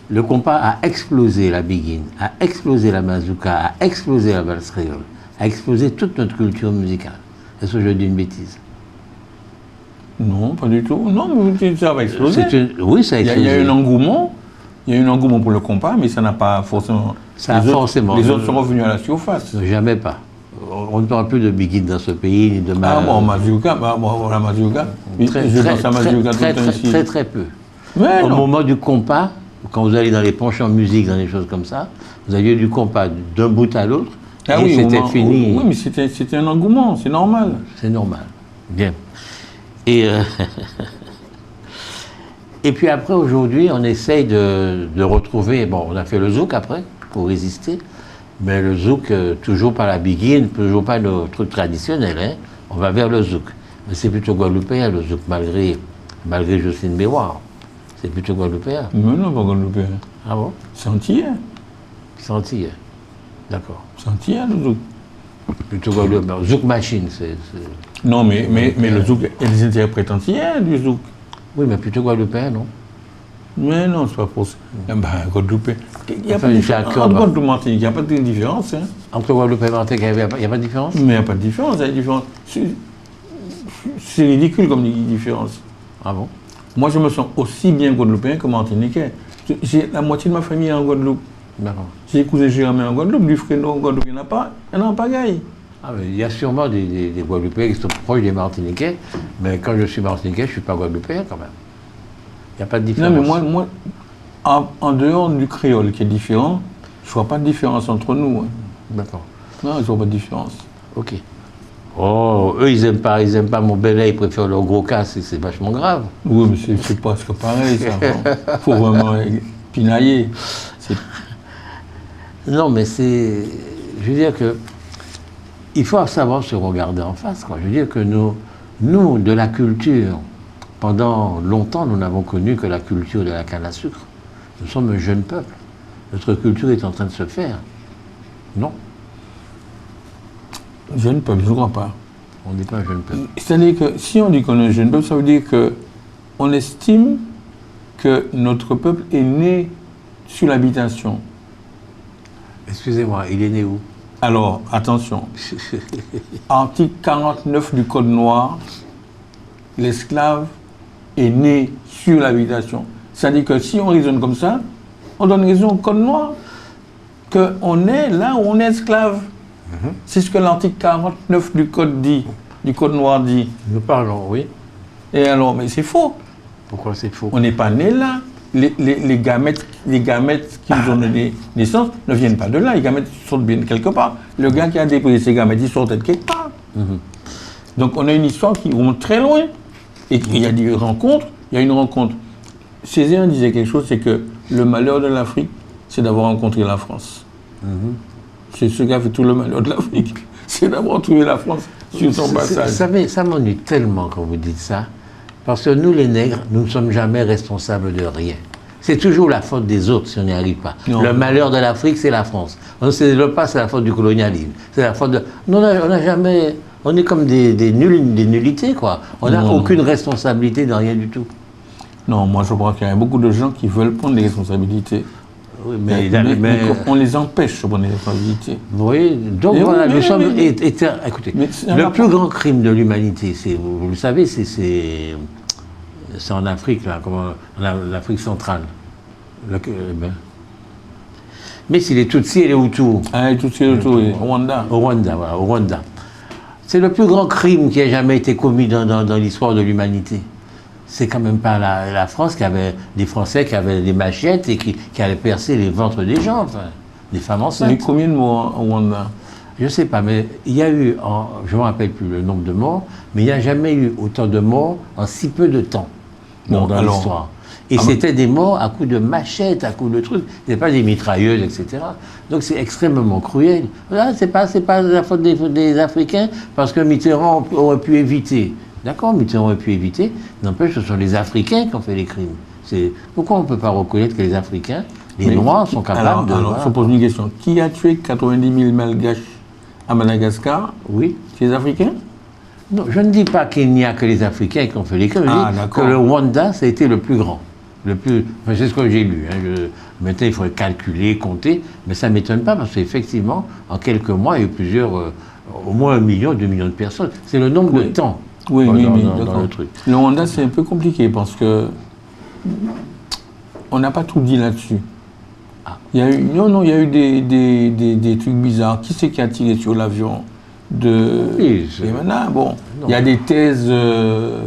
Le compas a explosé la biguine, a explosé la mazouka, a explosé la valse créole, a explosé toute notre culture musicale. Est-ce que je dis une bêtise? Non, pas du tout. Non, mais ça va exploser. Oui, ça a explosé. Il y a eu un engouement. Il y a eu un engouement pour le compas, mais ça n'a pas forcément... Les autres sont revenus à la surface. Jamais pas. On ne parle plus de biguine dans ce pays, ni de Ah bon, mazouka, la mazouka. Je danse la mazouka tout le temps ici. Très, très peu. Mais Au moment du compas, quand vous allez dans les penchants musique, dans des choses comme ça, vous aviez du compas d'un bout à l'autre, et c'était fini. Oui, mais c'était un engouement, c'est normal. C'est normal. Bien. Et puis après, aujourd'hui, on essaye de retrouver... Bon, on a fait le zouk après, pour résister, mais le zouk, toujours pas la biguine, toujours pas le truc traditionnel, hein. On va vers le zouk. Mais c'est plutôt guadeloupéen, le zouk, malgré Jocelyne Béouard. C'est plutôt guadeloupéen. Mais non, pas guadeloupéen. Ah bon? C'est antillais. C'est antillais. D'accord. C'est antillais, le zouk. Plutôt guadeloupéen. Zouk machine, c'est... Non, mais le zouk, il y a des interprètes antillais du zouk. Oui, mais plutôt guadeloupéen, non? Mais non, c'est pas pour ça. Ben, guadeloupéen. Il n'y a Enfin, pas de différence. Entre Guadeloupe et Martinique, il n'y a pas de différence. Hein. Entre Guadeloupe et Martinique, il n'y a pas de différence? Mais il n'y a pas de différence. Il y a une différence. C'est ridicule comme différence. Ah bon? Moi, je me sens aussi bien guadeloupéen que martiniquais. J'ai la moitié de ma famille en Guadeloupe. D'accord. J'ai épousé Germain en Guadeloupe, du Fresno en Guadeloupe, il n'y en a pas. Il y en a en pagaille. Ah, mais il y a sûrement des Guadeloupéens qui sont proches des Martiniquais, mais quand je suis Martiniquais, je ne suis pas Guadeloupéen quand même. Il n'y a pas de différence. Non, mais moi en dehors du créole qui est différent, je ne vois pas de différence entre nous. Hein. D'accord. Non, je ne vois pas de différence. Ok. Oh, eux, ils n'aiment pas mon belay, ils préfèrent leur gros casse, c'est vachement grave. Oui, mais c'est presque pareil, ça. Il faut vraiment pinailler. Non, mais c'est... Je veux dire que... Il faut savoir se regarder en face, quoi. Je veux dire que nous, de la culture, pendant longtemps, nous n'avons connu que la culture de la canne à sucre. Nous sommes un jeune peuple. Notre culture est en train de se faire. Non? Jeune peuple, je ne crois pas. On n'est pas un jeune peuple. C'est-à-dire que si on dit qu'on est un jeune peuple, ça veut dire qu'on estime que notre peuple est né sur l'habitation. Excusez-moi, il est né où? Alors, attention. Article 49 du Code noir, l'esclave est né sur l'habitation. C'est-à-dire que si on raisonne comme ça, on donne raison au Code noir, qu'on est là où on est esclave. C'est ce que l'article 49 du Code dit, du Code noir dit. Nous parlons, oui. Et alors, mais c'est faux. Pourquoi c'est faux? On n'est pas né là. Les gamètes qui nous ont donné naissance ne viennent pas de là. Les gamètes sortent bien de quelque part. Le gars qui a déposé ces gamètes, il sortait de quelque part. Donc on a une histoire qui remonte très loin. Et il y a des rencontres. Il y a une rencontre. Césaire disait quelque chose, c'est que le malheur de l'Afrique, c'est d'avoir rencontré la France. C'est ce qui a fait tout le malheur de l'Afrique. C'est d'avoir trouvé la France sur son passage. Ça m'ennuie tellement quand vous dites ça. Parce que nous, les nègres, nous ne sommes jamais responsables de rien. C'est toujours la faute des autres si on n'y arrive pas. Non. Le malheur de l'Afrique, c'est la France. On ne se développe pas, c'est la faute du colonialisme. C'est la faute de... Non, on n'a jamais... On est comme des nullités, quoi. On n'a aucune responsabilité de rien du tout. Non, moi je crois qu'il y a beaucoup de gens qui veulent prendre des responsabilités. Oui, mais on les empêche de prendre des responsabilités. Oui, donc voilà, nous sommes. Écoutez, le plus grand crime de l'humanité, vous le savez, c'est en Afrique, là, en Afrique centrale. Mais c'est les Tutsis et les Hutus. Ah, les Tutsis et les Hutus, oui, au Rwanda. Au Rwanda, voilà, au Rwanda. C'est le plus grand crime qui ait jamais été commis dans l'histoire de l'humanité. C'est quand même pas la France qui avait des Français qui avaient des machettes et qui allaient percer les ventres des gens, enfin, des femmes enceintes. Il y a eu combien de morts au Rwanda? Je ne sais pas, mais il y a eu, je ne me rappelle plus le nombre de morts, mais il n'y a jamais eu autant de morts en si peu de temps dans l'histoire. Et c'était des morts à coups de machettes, à coups de trucs, ce n'est pas des mitrailleuses, etc. Donc c'est extrêmement cruel. Là, c'est pas la faute des Africains, parce que Mitterrand aurait pu éviter. D'accord, Mitterrand aurait pu éviter, n'empêche, ce sont les Africains qui ont fait les crimes. Pourquoi on ne peut pas reconnaître que les Africains, les Noirs, sont capables de... Alors, je pose une question. Qui a tué 90 000 Malgaches à Madagascar? Oui. C'est les Africains? Non, je ne dis pas qu'il n'y a que les Africains qui ont fait les crimes. Je dis que le Rwanda, ça a été le plus grand. C'est ce que j'ai lu. Maintenant, il faudrait calculer, compter, mais ça ne m'étonne pas parce qu'effectivement, en quelques mois, il y a eu plusieurs, au moins 1 million, 2 millions de personnes. C'est le nombre de temps dans le truc. Le Rwanda, c'est un peu compliqué parce que on n'a pas tout dit là-dessus. Il y a eu, il y a eu des trucs bizarres. Qui c'est qui a tiré sur l'avion et maintenant, bon, il y a des thèses...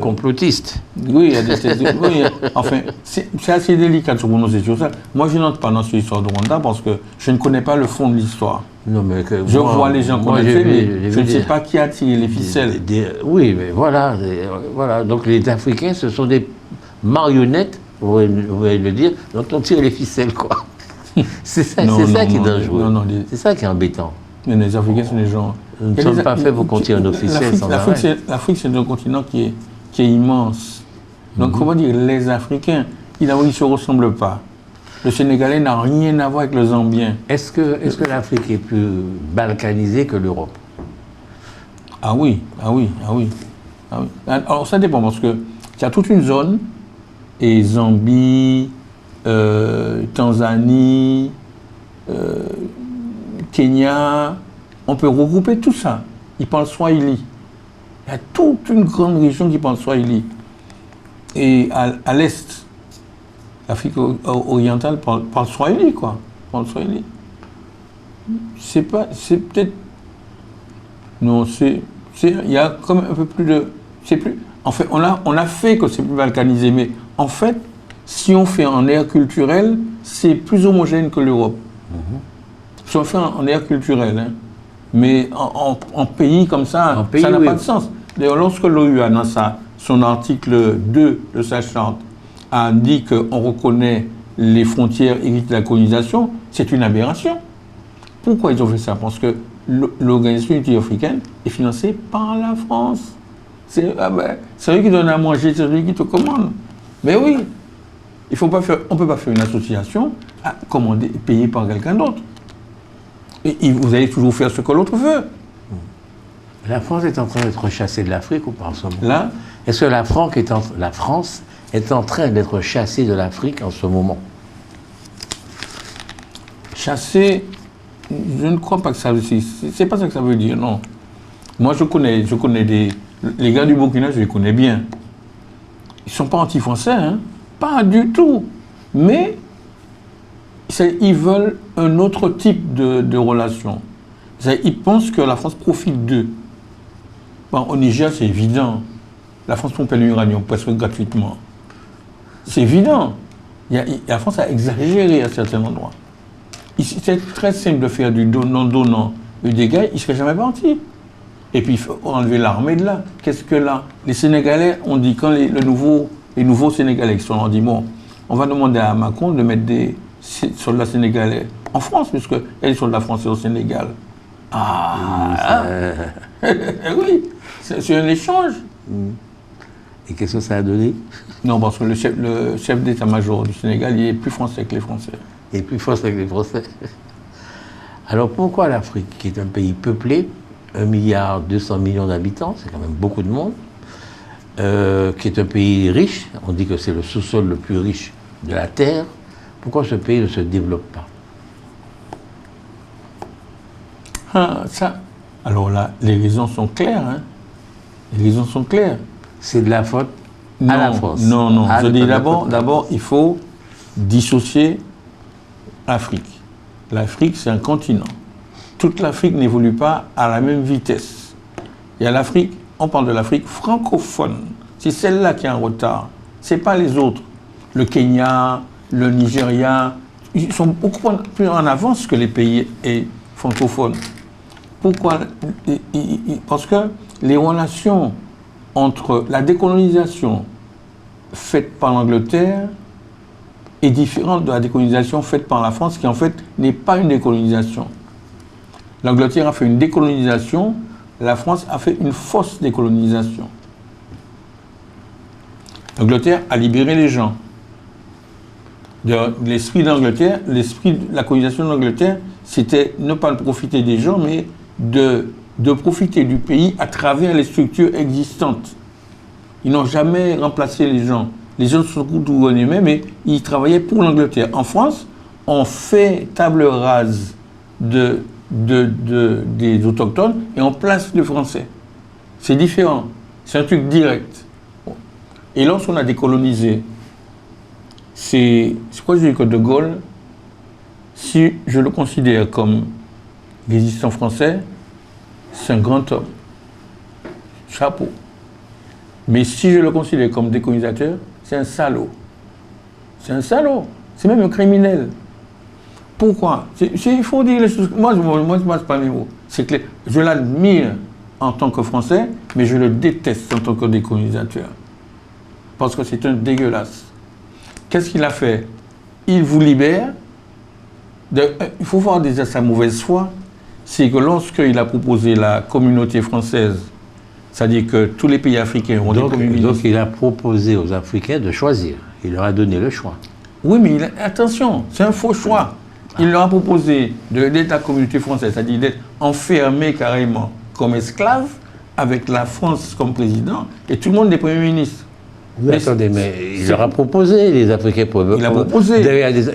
complotistes. Oui, il y a des thèses... oui, enfin, c'est assez délicat de se prononcer sur ça. Moi, je n'entre pas dans cette histoire de Rwanda parce que je ne connais pas le fond de l'histoire. Je vois les gens connaître, mais je ne sais pas qui a tiré les ficelles. Oui, mais voilà. Donc les Africains, ce sont des marionnettes, vous voulez le dire, dont on tire les ficelles, quoi. C'est ça qui est dangereux. C'est ça qui est embêtant. Mais les Africains sont des gens... Nous ne sommes pas faits pour qu'on tire nos ficelles sans arrêt. L'Afrique, c'est un continent qui est immense. Donc, comment dire, les Africains, ils ne se ressemblent pas. Le Sénégalais n'a rien à voir avec le Zambien. Est-ce que l'Afrique est plus balkanisée que l'Europe? Ah oui. Alors, ça dépend, parce qu'il y a toute une zone, et Zambie, Tanzanie, Kenya, on peut regrouper tout ça. Ils parlent Swahili. Il y a toute une grande région qui parle Swahili. Et à l'est, l'Afrique orientale parle Swahili, quoi. Parle Swahili. C'est peut-être... Non, il y a comme un peu plus de... En fait, on a fait que c'est plus balkanisé, mais en fait, si on fait en aire culturelle, c'est plus homogène que l'Europe. Si on fait en aire culturelle, hein. Mais en pays comme ça, ça n'a pas de sens. D'ailleurs, lorsque l'OUA, dans son article 2 de sa charte, a dit qu'on reconnaît les frontières héritées de la colonisation, c'est une aberration. Pourquoi ils ont fait ça? Parce que l'Organisation unitaire africaine est financée par la France. C'est eux qui donnent à manger, c'est eux qui te commandent. Mais oui, on ne peut pas faire une association payée par quelqu'un d'autre. Et vous allez toujours faire ce que l'autre veut. La France est en train d'être chassée de l'Afrique ou pas en ce moment? Là, est-ce que la France est en train d'être chassée de l'Afrique en ce moment? Chassée, je ne crois pas que ça... C'est pas ça que ça veut dire, non. Moi, je connais les gars du Burkina, je les connais bien. Ils ne sont pas anti-français, hein. Pas du tout. Mais... ils veulent un autre type de relation. Ils pensent que la France profite d'eux. Bon, au Niger, c'est évident. La France pompe l'uranium presque gratuitement. C'est évident. La France a exagéré à certains endroits. C'est très simple de faire du donnant-donnant. Des gars, ils ne seraient jamais partis. Et puis, il faut enlever l'armée de là. Qu'est-ce que là? Les Sénégalais, on dit, quand les nouveaux Sénégalais qui sont là, on dit, bon, on va demander à Macron de mettre des soldats sénégalais en France, puisque les soldats français au Sénégal. Oui, c'est un échange. Et qu'est-ce que ça a donné? Non, parce que le chef d'état-major du Sénégal, il est plus français que les Français. Il est plus français que les Français. Alors pourquoi l'Afrique, qui est un pays peuplé, 1,2 milliard d'habitants, c'est quand même beaucoup de monde, qui est un pays riche, on dit que c'est le sous-sol le plus riche de la Terre, Pourquoi ce pays ne se développe pas? Alors là, les raisons sont claires. Hein. Les raisons sont claires. C'est de la faute à la France. Non. Je dis d'abord, il faut dissocier l'Afrique. L'Afrique, c'est un continent. Toute l'Afrique n'évolue pas à la même vitesse. Il y a l'Afrique, on parle de l'Afrique francophone. C'est celle-là qui est en retard. Ce n'est pas les autres. Le Kenya, le Nigeria, ils sont beaucoup plus en avance que les pays francophones. Pourquoi? Parce que les relations entre la décolonisation faite par l'Angleterre est différente de la décolonisation faite par la France, qui en fait n'est pas une décolonisation. L'Angleterre a fait une décolonisation, la France a fait une fausse décolonisation. L'Angleterre a libéré les gens. L'esprit d'Angleterre, la colonisation de l'Angleterre, c'était ne pas profiter des gens, mais de profiter du pays à travers les structures existantes. Ils n'ont jamais remplacé les gens. Les gens se sont gouvernés eux-mêmes, mais ils travaillaient pour l'Angleterre. En France, on fait table rase des autochtones et on place les Français. C'est différent. C'est un truc direct. Et lorsqu'on a décolonisé, c'est quoi je dis que De Gaulle, si je le considère comme résistant français, c'est un grand homme. Chapeau. Mais si je le considère comme décolonisateur, c'est un salaud. C'est un salaud. C'est même un criminel. Pourquoi? Il faut dire les choses. Moi je passe pas les mots. C'est clair. Je l'admire en tant que Français, mais je le déteste en tant que décolonisateur. Parce que c'est un dégueulasse. Qu'est-ce qu'il a fait? Il vous libère. Il faut voir déjà sa mauvaise foi. C'est que lorsqu'il a proposé la communauté française, c'est-à-dire que tous les pays africains ont des communautés. Donc il a proposé aux Africains de choisir. Il leur a donné le choix. Oui, mais attention, c'est un faux choix. Il leur a proposé d'être la communauté française, c'est-à-dire d'être enfermé carrément comme esclave, avec la France comme président, et tout le monde des premiers ministres. Mais attendez, mais il leur a proposé, les Africains peuvent. Il a proposé.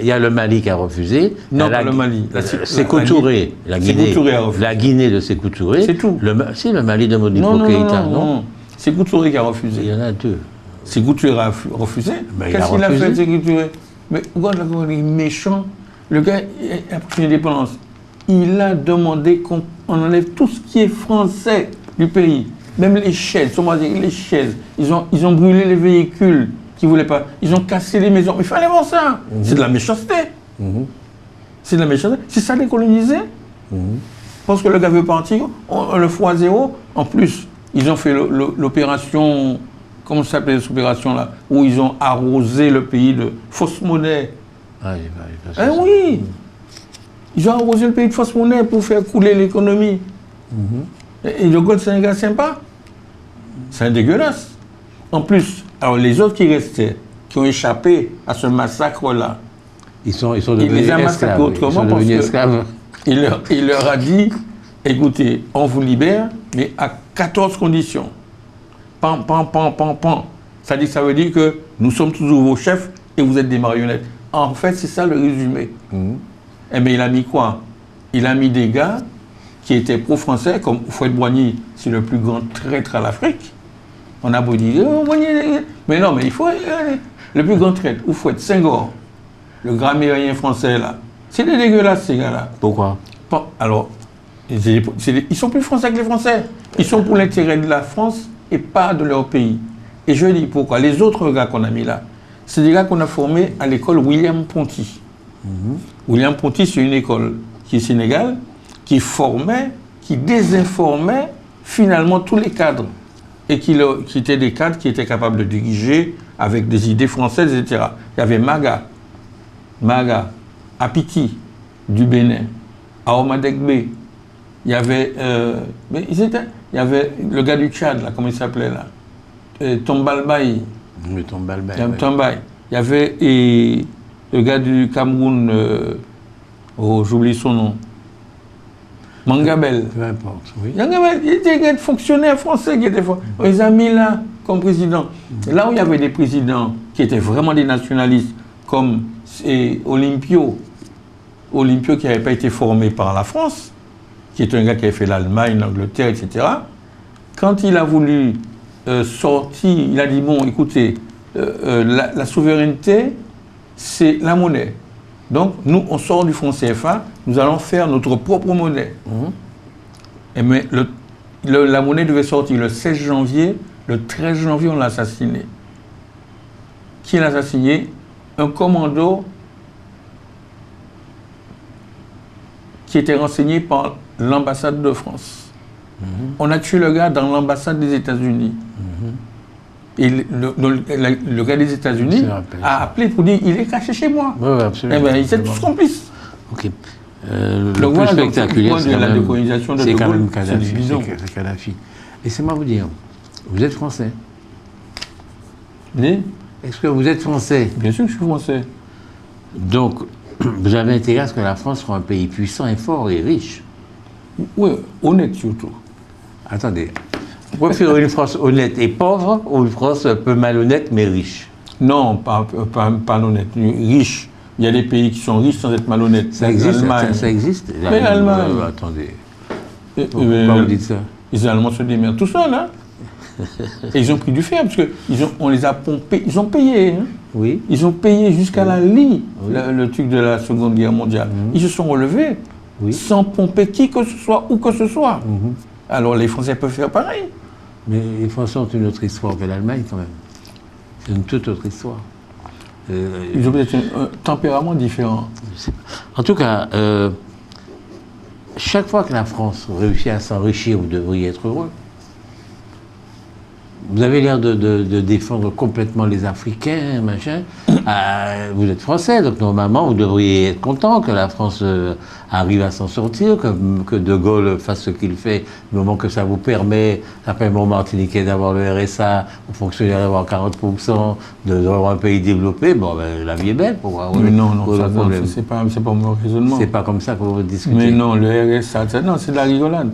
Il y a le Mali qui a refusé. Non, pas le Mali. Sékou Touré, la Guinée de Sékou Touré. C'est tout. Si, le Mali de Modibo Keïta, non. Sékou Touré qui a refusé. Il y en a deux. Sékou Touré a refusé. Qu'est-ce qu'il a fait, Sékou Touré? Mais regarde, il est méchant. Le gars a pris l'indépendance. Il a demandé qu'on enlève tout ce qui est français du pays. Même les chaises, ils ont brûlé les véhicules qu'ils ne voulaient pas. Ils ont cassé les maisons. Il fallait voir ça. C'est de la méchanceté. C'est de la méchanceté. C'est ça décoloniser. Parce que le gars veut partir, on le fout à zéro. En plus, ils ont fait l'opération, comment ça s'appelle cette opération-là, où ils ont arrosé le pays de fausses monnaies. Oui. Ils ont arrosé le pays de fausses monnaies pour faire couler l'économie. Et De Gaulle, c'est un gars sympa. C'est un dégueulasse. En plus, alors les autres qui restaient, qui ont échappé à ce massacre-là, ils sont devenus il les a massacrés autrement parce qu'il leur a dit, écoutez, on vous libère, mais à 14 conditions. Pan. Ça veut dire que nous sommes toujours vos chefs et vous êtes des marionnettes. En fait, c'est ça le résumé. Eh bien, il a mis quoi? Il a mis des gars qui étaient pro-français, comme Houphouët-Boigny, c'est le plus grand traître à l'Afrique. On a beau dire, mais non, mais il faut... Le plus grand traître, Houphouët, Senghor, le grammairien français, là, c'est des dégueulasses, ces gars-là. Pourquoi? Alors, ils sont plus français que les Français. Ils sont pour l'intérêt de la France et pas de leur pays. Et je dis pourquoi. Les autres gars qu'on a mis là, c'est des gars qu'on a formés à l'école William Ponty. William Ponty, c'est une école qui est sénégale, qui formait, qui désinformait finalement tous les cadres. Et qui étaient des cadres qui étaient capables de diriger avec des idées françaises, etc. Il y avait Maga, Apiti, du Bénin, Aomadegbe. Il y avait, il y avait le gars du Tchad, là, comment il s'appelait là, Tombalbaye. Oui, Tombalbaye. Il y avait le gars du Cameroun, j'oublie son nom. Mangabel. Peu importe, oui. Mangabel, il était un fonctionnaire français qui était fort. On les a mis là comme président. Là où il y avait des présidents qui étaient vraiment des nationalistes, comme Olympio qui n'avait pas été formé par la France, qui est un gars qui avait fait l'Allemagne, l'Angleterre, etc., quand il a voulu sortir, il a dit, bon, écoutez, la souveraineté, c'est la monnaie. Donc, nous, on sort du franc CFA, nous allons faire notre propre monnaie. Mais la monnaie devait sortir le 16 janvier, le 13 janvier, on l'a assassiné. Qui l'a assassiné? Un commando qui était renseigné par l'ambassade de France. On a tué le gars dans l'ambassade des États-Unis. Et le gars des États-Unis a appelé pour dire il est caché chez moi. Oui, absolument. Eh bien, ils étaient tous complices. Ok. Le plus spectaculaire, c'est la décolonisation de De Gaulle, c'est bidon. C'est Kadhafi. Laissez-moi vous dire, vous êtes français. Oui. Est-ce que vous êtes français? Bien sûr que je suis français. Donc, vous avez intérêt à ce que la France soit un pays puissant et fort et riche. Oui, honnête surtout. Attendez. Vous préférez une France honnête et pauvre ou une France peu malhonnête mais riche? Non, pas honnête, riche. Il y a des pays qui sont riches sans être malhonnêtes. Ça existe, ça existe. Mais l'Allemagne. Attendez. Pourquoi vous dites ça? Les Allemands se démerdent tout seuls, hein. Et ils ont pris du fer, parce qu'on les a pompés, ils ont payé. Hein. Oui. Ils ont payé jusqu'à la lie, Oui. le truc de la Seconde Guerre mondiale. Ils se sont relevés, sans pomper qui que ce soit, où que ce soit. Alors les Français peuvent faire pareil. Mais les Français ont une autre histoire que l'Allemagne, quand même. C'est une toute autre histoire. Ils ont peut-être un tempérament différent. En tout cas, chaque fois que la France réussit à s'enrichir, vous devriez être heureux. Vous avez l'air de défendre complètement les Africains, machin. Vous êtes français, donc normalement vous devriez être content que la France arrive à s'en sortir, que De Gaulle fasse ce qu'il fait, du moment que ça vous permet, ça permet aux Martiniquais d'avoir le RSA, aux fonctionnaires d'avoir 40%, d'avoir un pays développé. Bon, ben, la vie est belle pour voir. Mais non, c'est pas mon raisonnement. C'est pas comme ça que vous discutez. Mais non, le RSA, non, c'est de la rigolade.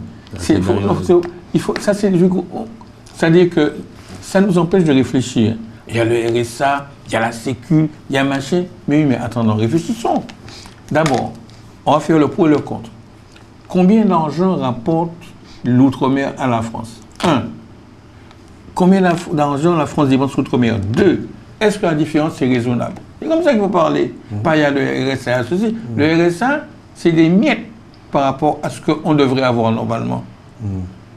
C'est-à-dire que ça nous empêche de réfléchir. Il y a le RSA, il y a la Sécu, il y a machin. Mais oui, mais attendons, réfléchissons. D'abord, on va faire le pour et le contre. Combien d'argent rapporte l'outre-mer à la France? 1. Combien d'argent la France dépense l'outre-mer? 2. Est-ce que la différence est raisonnable? C'est comme ça qu'il faut parler. Pas il y a le RSA, ceci. Le RSA, c'est des miettes par rapport à ce qu'on devrait avoir normalement.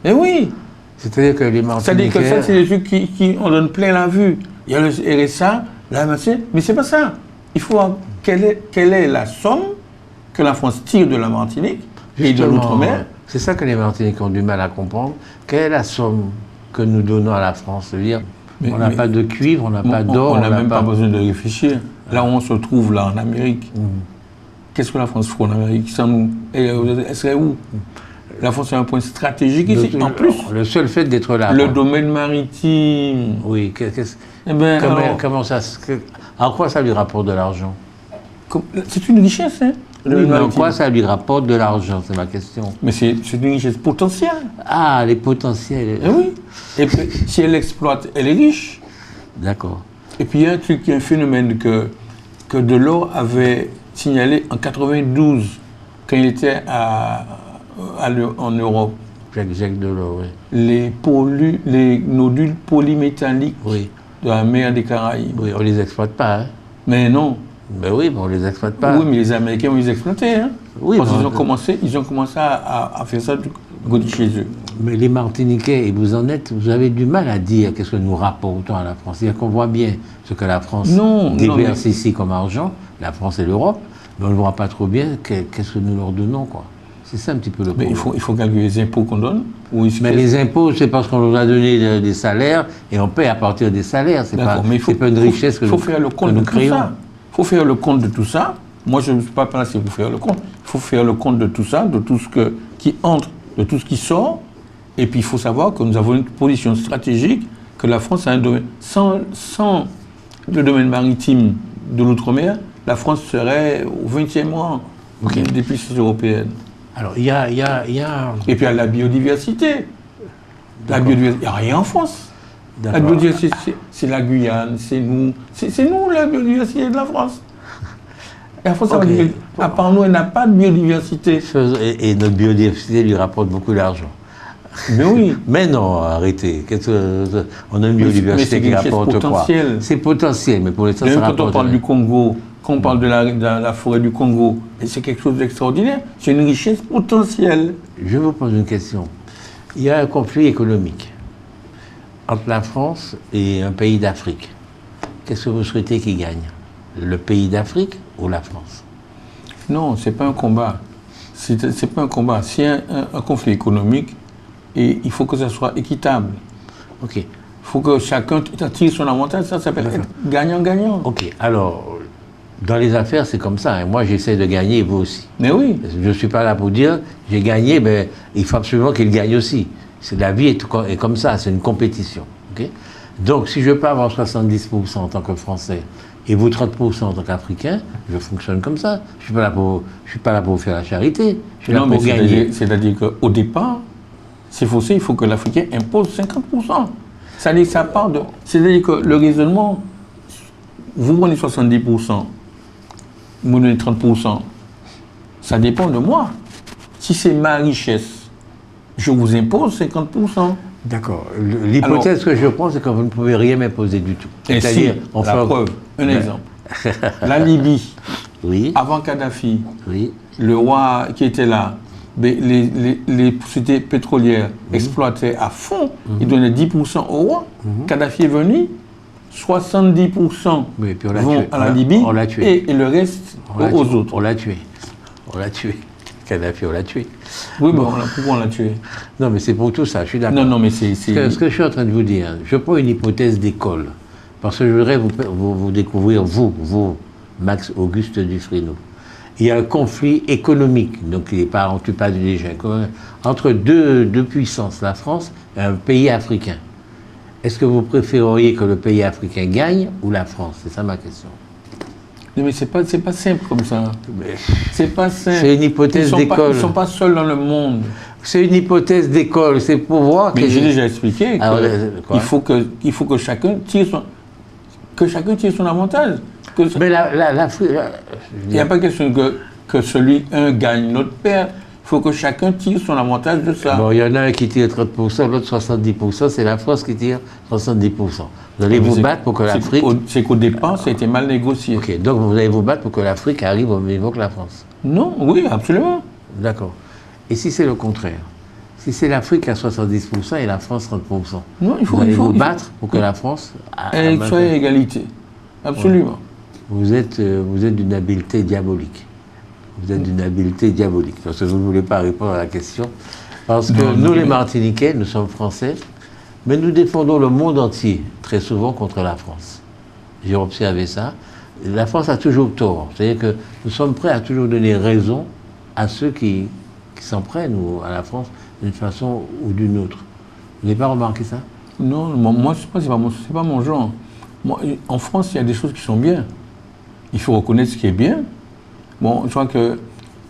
Mais oui. C'est-à-dire que les Martiniquais... C'est-à-dire que ça, c'est des trucs qui on donne plein la vue. Il y a le RSA, la machin, mais c'est pas ça. Il faut voir quelle est la somme que la France tire de la Martinique et de l'outre-mer. C'est ça que les Martiniquais ont du mal à comprendre. Quelle est la somme que nous donnons à la France? C'est-à-dire, on n'a pas de cuivre, on n'a pas d'or. On n'a même pas besoin de réfléchir. Là où on se trouve, là, en Amérique, qu'est-ce que la France fait en Amérique sans nous? Elle serait où? La France est un point stratégique ici. En plus, le seul fait d'être là. Le domaine maritime. Oui. Comment ça? En quoi ça lui rapporte de l'argent? C'est une richesse, hein? Oui, mais en quoi ça lui rapporte de l'argent? C'est ma question. Mais c'est une richesse potentielle. Ah, les potentiels. Oui. Et puis, si elle exploite, elle est riche. D'accord. Et puis, il y a un phénomène que Delors avait signalé en 92, quand il était en Europe. Jacques Delors, oui. Les nodules polymétalliques de la mer des Caraïbes. Oui, on ne les exploite pas. Hein. Mais non. Ben oui, mais on ne les exploite pas. Oui, mais les Américains ont les exploité. Hein. Oui, parce qu'ils ont commencé à faire ça du côté de chez eux. Mais les Martiniquais, et vous avez du mal à dire qu'est-ce que nous rapportons à la France. C'est-à-dire qu'on voit bien ce que la France déverse ici comme argent, la France et l'Europe, mais on ne voit pas trop bien qu'est-ce que nous leur donnons, quoi. C'est ça un petit peu le problème. Mais il faut calculer les impôts qu'on donne. Mais les impôts, c'est parce qu'on nous a donné des salaires et on paie à partir des salaires. C'est pas une richesse que nous créons. Il faut faire le compte de tout ça. Moi, je ne suis pas placé pour faire le compte. Il faut faire le compte de tout ça, de tout ce qui entre, de tout ce qui sort. Et puis, il faut savoir que nous avons une position stratégique, que la France a un domaine. Sans le domaine maritime de l'outre-mer, la France serait au 20e rang des puissances européennes. Alors, il y a... Et puis, il y a la biodiversité. La biodiversité, il n'y a rien en France. La biodiversité, c'est la Guyane, c'est nous. C'est nous, la biodiversité de la France. Et la France, ça Ok. veut dire qu'à part nous, elle n'a pas de biodiversité. Et notre biodiversité lui rapporte beaucoup d'argent. Mais oui. Mais non, arrêtez. On a une Mais biodiversité c'est qui une richesse rapporte quoi? potentielle. C'est potentiel, mais pour l'instant, Même ça quand on rapporte parle rien. du Congo, quand on parle de la forêt du Congo, et c'est quelque chose d'extraordinaire. C'est une richesse potentielle. Je vous pose une question. Il y a un conflit économique entre la France et un pays d'Afrique. Qu'est-ce que vous souhaitez qu'il gagne? Le pays d'Afrique ou la France? Non, c'est pas un combat. C'est pas un combat. C'est un conflit économique et il faut que ça soit équitable. Ok. Il faut que chacun tire son avantage. Ça s'appelle être gagnant-gagnant. Ok. Alors, dans les affaires, c'est comme ça. Hein. Moi, j'essaie de gagner et vous aussi. Mais oui. Je ne suis pas là pour dire j'ai gagné, mais il faut absolument qu'il gagne aussi. La vie est comme ça, c'est une compétition. Ok. Donc, si je peux avoir 70% en tant que Français et vous 30% en tant qu'Africain, je fonctionne comme ça. Je suis pas là pour vous faire la charité. Je suis là pour gagner. C'est-à-dire qu'au départ, c'est faussé, il faut que l'Africain impose 50%. C'est-à-dire que ça part de. C'est-à-dire que le raisonnement, vous prenez 70%, vous donnez 30%, ça dépend de moi. Si c'est ma richesse, je vous impose 50%. D'accord. L'hypothèse que je prends, c'est que vous ne pouvez rien m'imposer du tout. Et C'est-à-dire, si, la preuve, un exemple. La Libye, Oui, avant Kadhafi, oui, le roi qui était là, les sociétés pétrolières exploitaient à fond, ils donnaient 10% au roi. Kadhafi est venu, 70% oui, puis on l'a vont tué. à la Libye On l'a tué. et le reste On l'a aux tué. autres. On l'a tué. On l'a tué. Kadhafi, on l'a tué. Oui, mais pourquoi on l'a tué? Non, mais c'est pour tout ça, je suis d'accord. Non, non, mais c'est... Ce que je suis en train de vous dire, je prends une hypothèse d'école, parce que je voudrais vous découvrir, vous, Max Auguste Dufresneau. Il y a un conflit économique, donc il n'est pas, on ne tue pas du léger, entre deux puissances, la France et un pays africain. Est-ce que vous préféreriez que le pays africain gagne ou la France? C'est ça ma question. Non, mais c'est pas simple comme ça. Mais C'est pas simple. c'est une hypothèse d'école. Ils ne sont pas seuls dans le monde. C'est une hypothèse d'école, c'est pour voir Mais j'ai déjà expliqué Ah, quoi? qu'il faut que chacun tire son avantage. Mais l'Afrique... Il n'y a pas question que celui un gagne, l'autre perd. Il faut que chacun tire son avantage de ça. Bon, il y en a un qui tire 30%, l'autre 70%, c'est la France qui tire 70%. Vous allez vous battre pour que l'Afrique... C'est qu'au départ, ça a été mal négocié. Ok, donc vous allez vous battre pour que l'Afrique arrive au même niveau que la France. Non, oui, absolument. D'accord. Et si c'est le contraire? Si c'est l'Afrique à 70% et la France 30%, Non, vous allez vous battre pour que la France... soit à égalité. Absolument. Vous êtes d'une habileté diabolique. Vous êtes d'une habileté diabolique. Parce que vous ne voulez pas répondre à la question. Parce que nous, les Martiniquais, nous sommes français, mais nous défendons le monde entier, très souvent, contre la France. J'ai observé ça. La France a toujours tort. C'est-à-dire que nous sommes prêts à toujours donner raison à ceux qui s'en prennent à la France d'une façon ou d'une autre. Vous n'avez pas remarqué ça? Non, moi, c'est pas mon genre. Moi, en France, il y a des choses qui sont bien. Il faut reconnaître ce qui est bien. Bon, je crois que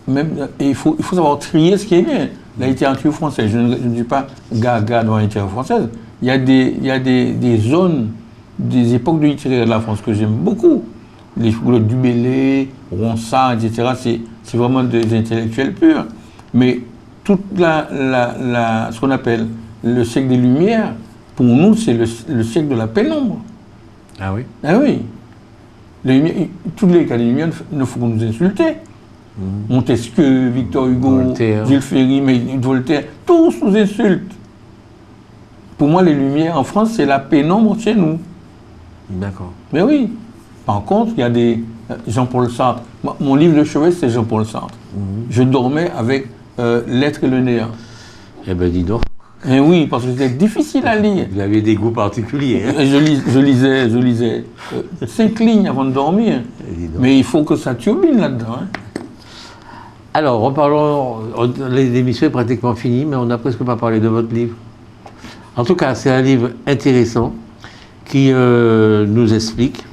même, et il faut savoir trier ce qui est bien. La littérature française, je ne dis pas gaga dans la littérature française. Il y a des zones, des époques de littérature de la France que j'aime beaucoup. Les figures du Bellay, Ronsard, etc. C'est vraiment des intellectuels purs. Mais toute ce qu'on appelle le siècle des Lumières, pour nous, c'est le siècle de la pénombre. Ah oui? Ah oui. Tous les cas des Lumières ne font que nous insulter. Montesquieu, Victor Hugo, Voltaire. Jules Ferry, Voltaire, tous nous insultent. Pour moi, les Lumières en France, c'est la pénombre chez nous. D'accord. Mais oui. Par contre, il y a des... Jean-Paul Sartre. Mon livre de chevet, c'est Jean-Paul Sartre. Je dormais avec L'être et le néant. Eh bien, dis donc. Et oui, parce que c'était difficile à lire. Vous avez des goûts particuliers. Hein? Et je lisais 5 lignes avant de dormir. Dis donc. Mais il faut que ça turbine là-dedans. Hein. Alors, reparlons. L'émission est pratiquement finie, mais on n'a presque pas parlé de votre livre. En tout cas, c'est un livre intéressant qui nous explique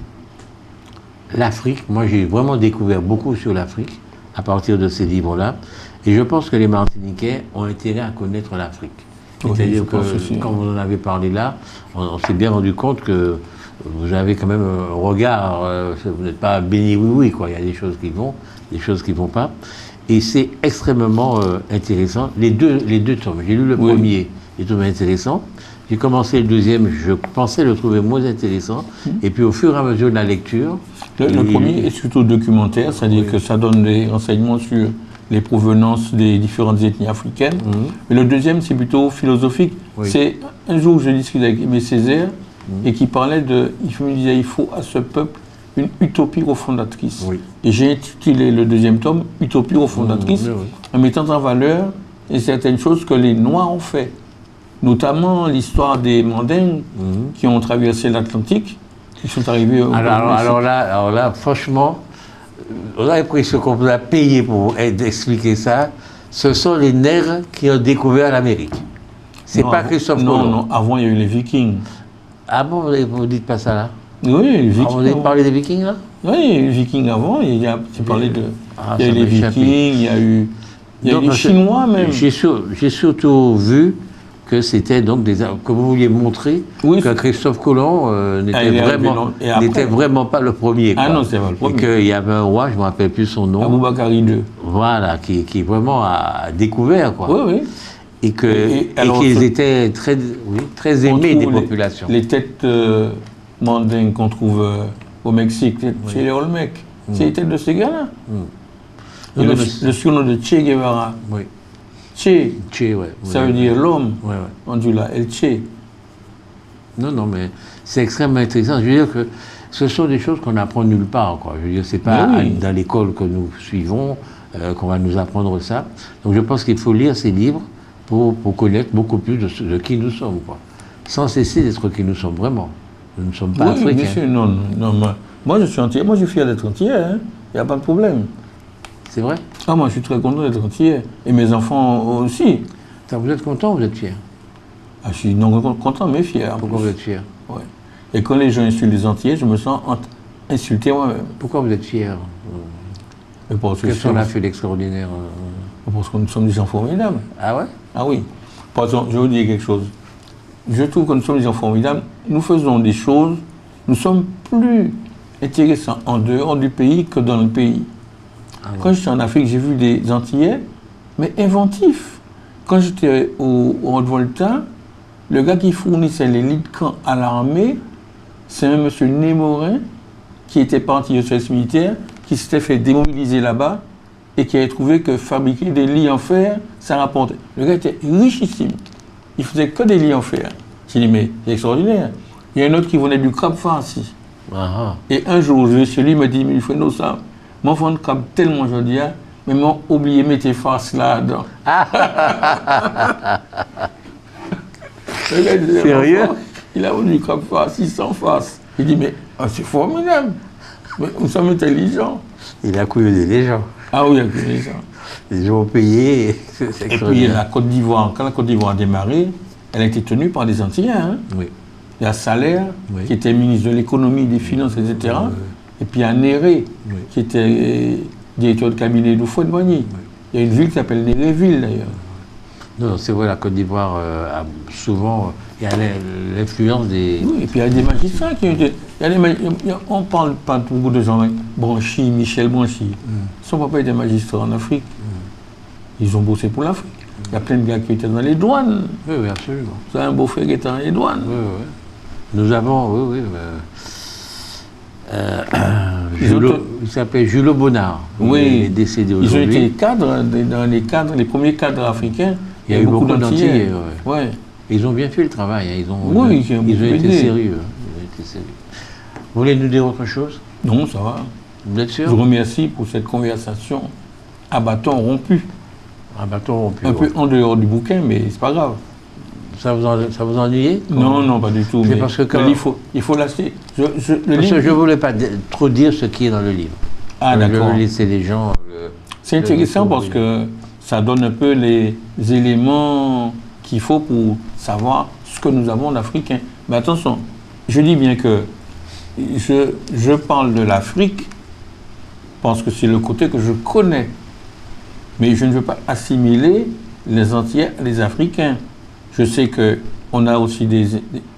l'Afrique. Moi, j'ai vraiment découvert beaucoup sur l'Afrique à partir de ces livres-là. Et je pense que les Martiniquais ont intérêt à connaître l'Afrique. Oui, C'est-à-dire je pense aussi. que, quand vous en avez parlé là, on s'est bien rendu compte que vous avez quand même un regard, vous n'êtes pas béni oui, quoi. Il y a des choses qui vont, des choses qui ne vont pas. Et c'est extrêmement intéressant. Les deux tomes, j'ai lu le premier, j'ai trouvé intéressant. J'ai commencé le deuxième, je pensais le trouver moins intéressant. Et puis au fur et à mesure de la lecture... Le premier est surtout documentaire, c'est-à-dire que ça donne des renseignements sur les provenances des différentes ethnies africaines. Et le deuxième, c'est plutôt philosophique. C'est un jour que je discutais avec Aimé Césaire et qui parlait il me disait, il faut à ce peuple une utopie refondatrice. Et j'ai intitulé le deuxième tome Utopie refondatrice, en mettant en valeur certaines choses que les Noirs ont fait, notamment l'histoire des Mandingues qui ont traversé l'Atlantique, qui sont arrivés au alors là, franchement, on a l'impression qu'on vous a payé pour expliquer ça. Ce sont les Nègres qui ont découvert l'Amérique. C'est pas Christophe Colomb. Non, avant il y a eu les Vikings. Ah bon, vous dites pas ça là? Oui, les Vikings. Vous avez parlé des Vikings là? Oui, les Vikings avant, il y a parlé de... il y a eu les Vikings, il y a eu les Chinois même. J'ai surtout vu que c'était donc que vous vouliez montrer que Christophe Colomb n'était vraiment pas le premier. Quoi. Ah non, c'est pas le premier. Et qu'il y avait un roi, je ne me rappelle plus son nom. Aboubakari II. Voilà, qui vraiment a découvert, quoi. Oui. Et qu'ils étaient très aimés des populations. Les têtes mandingues qu'on trouve au Mexique, chez les Olmecs, c'est les têtes de ces gars-là. Et le surnom de Che Guevara. Oui. Che, ouais. Ça veut dire l'homme. On dit là, El Che. Non, mais c'est extrêmement intéressant. Je veux dire que ce sont des choses qu'on apprend nulle part, quoi. Je veux dire, c'est pas dans l'école que nous suivons qu'on va nous apprendre ça. Donc je pense qu'il faut lire ces livres pour connaître beaucoup plus de qui nous sommes, quoi. Sans cesser d'être qui nous sommes vraiment. Nous ne sommes pas africains. Bien sûr, non, moi je suis entier, moi je suis fier d'être entier, il n'y a pas de problème. C'est vrai? Ah, moi je suis très content d'être entier, et mes enfants aussi. Vous êtes content ou vous êtes fier? Ah, je suis non content mais fier. Pourquoi vous êtes fier? Ouais. Et quand les gens insultent les entiers, je me sens insulté moi-même. Pourquoi vous êtes fier? Qu'est-ce qu'on a fait d'extraordinaire? Parce que nous sommes des gens formidables. Ah ouais? Ah oui. Par exemple, je vais vous dire quelque chose. Je trouve que nous sommes des gens formidables. Nous faisons des choses, nous sommes plus intéressants en dehors du pays que dans le pays. Ah ouais. Quand j'étais en Afrique, j'ai vu des Antillais, mais inventifs. Quand j'étais au Haute-Volta, le gars qui fournissait les lits de camp à l'armée, c'est un monsieur Némorin qui était parti au service militaire, qui s'était fait démobiliser là-bas et qui avait trouvé que fabriquer des lits en fer, ça rapportait. Le gars était richissime. Il faisait que des lits en fer. J'ai dit, mais c'est extraordinaire. Il y a un autre qui venait du crabe farci. Et un jour, je vais chez lui, il me dit, mais il faut nous ça. Mon enfant de crabe tellement joli, mais m'ont oublié de mettre tes farces là-dedans. Sérieux? Il a voulu du crabe farci sans face. Il dit, mais c'est formidable. Mais nous sommes intelligents. Il a couillonné les gens. Ah oui, il a couillonné les gens. Les gens ont payé. Et puis la Côte d'Ivoire, quand la Côte d'Ivoire a démarré, elle a été tenue par des Antillais. Oui. Il y a Salaire, qui était ministre de l'économie, des finances, etc. Et puis il y a Néré, qui était directeur de cabinet d'Houphouët-Boigny. Il y a une ville qui s'appelle Néréville, d'ailleurs. Non, c'est vrai, la Côte d'Ivoire a souvent... Il y a l'influence des... Oui, et puis il y a des magistrats qui ont été... On parle pas de beaucoup de gens, mais Branchy, Michel Branchy. Son papa était magistrat en Afrique. Ils ont bossé pour l'Afrique. Il y a plein de gars qui étaient dans les douanes. Oui, absolument. C'est un beau-frère qui était dans les douanes. Oui. Nous avons, il s'appelle Jules Bonnard. Oui. Il est décédé aujourd'hui. Ils ont été cadres, les premiers cadres africains. Il y a eu beaucoup d'Antillais. Ouais. Ils ont bien fait le travail. Ils ont été sérieux. Vous voulez nous dire autre chose? Non, ça va. Vous êtes sûr? Je vous remercie pour cette conversation à bâton rompu. À bâton rompu. Un peu en dehors du bouquin, mais c'est pas grave. Ça vous ennuyait? Non, pas du tout. C'est parce que il faut lâcher. Je ne voulais pas trop dire ce qui est dans le livre. Ah, d'accord. Je veux laisser les gens... C'est intéressant parce que ça donne un peu les éléments qu'il faut pour savoir ce que nous avons d'Africain. Mais attention, je dis bien que je parle de l'Afrique parce que c'est le côté que je connais. Mais je ne veux pas assimiler les Antillais à les Africains. Je sais qu'on a aussi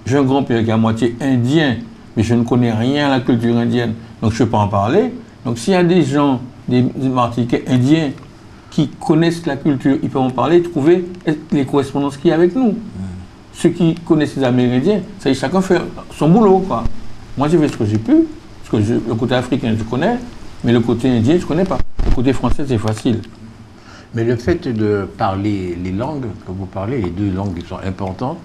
j'ai un grand-père qui est à moitié indien, mais je ne connais rien à la culture indienne, donc je ne peux pas en parler. Donc s'il y a des gens, des Martiniquais indiens, qui connaissent la culture, ils peuvent en parler, trouver les correspondances qu'il y a avec nous. Ceux qui connaissent les Amérindiens, ça y est, chacun fait son boulot, quoi. Moi, j'ai fait ce que j'ai pu, parce que le côté africain, je connais, mais le côté indien, je ne connais pas. Le côté français, c'est facile. Mais le fait de parler les langues que vous parlez, les deux langues qui sont importantes,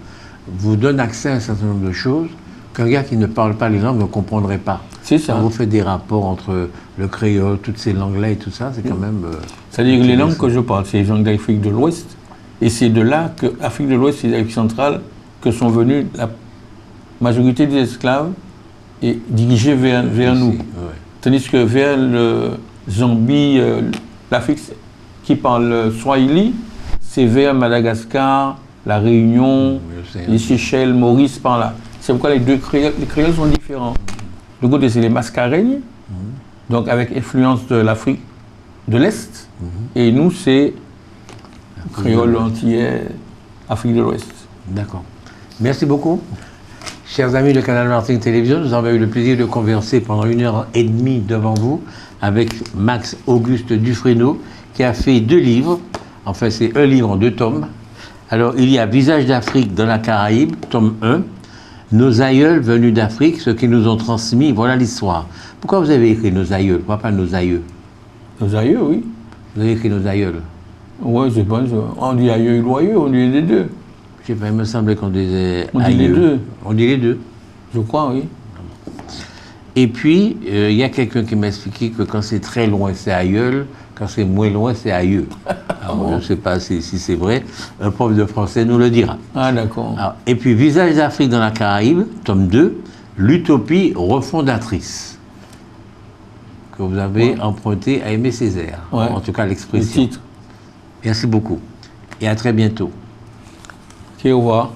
vous donne accès à un certain nombre de choses qu'un gars qui ne parle pas les langues ne comprendrait pas. C'est ça. Quand vous faites des rapports entre le créole, toutes ces langues-là et tout ça, c'est quand même... C'est-à-dire que les langues que je parle, c'est les langues d'Afrique de l'Ouest. Et c'est de là que l'Afrique de l'Ouest et l'Afrique centrale que sont venus la majorité des esclaves et dirigés vers nous. Ouais. Tandis que vers le Zambie, l'Afrique qui parle Swahili, c'est vers Madagascar, la Réunion, les Seychelles, Maurice, par là. C'est pourquoi les créoles sont différents. Le côté, c'est les Mascareignes, donc avec influence de l'Afrique de l'Est, et nous, c'est créole antillais, Afrique de l'Ouest. D'accord. Merci beaucoup. Chers amis de Canal Martinique Télévision, nous avons eu le plaisir de converser pendant 1h30 devant vous avec Max Auguste Dufresneau, qui a fait 2 livres. Enfin, c'est un livre en 2 tomes. Alors, il y a Visage d'Afrique dans la Caraïbe, tome 1. Nos aïeuls venus d'Afrique, ceux qui nous ont transmis, voilà l'histoire. Pourquoi vous avez écrit nos aïeuls? Pourquoi pas nos aïeux? Nos aïeux, oui. Vous avez écrit nos aïeuls? Oui, je pense. On dit aïeux ou aïeux, on dit les deux. Je sais pas, il me semblait qu'on disait on dit aïeux. les deux. On dit les deux. Je crois, oui. Et puis, il y a quelqu'un qui m'a expliqué que quand c'est très loin, c'est aïeul, quand c'est moins loin, c'est aïeux. Alors, je ne sais pas si c'est vrai, un prof de français nous le dira. Ah, d'accord. Et puis, Visage d'Afrique dans la Caraïbe, tome 2, l'utopie refondatrice, que vous avez emprunté à Aimé Césaire, en tout cas l'expression. Le titre. Merci beaucoup, et à très bientôt. Ok, au revoir.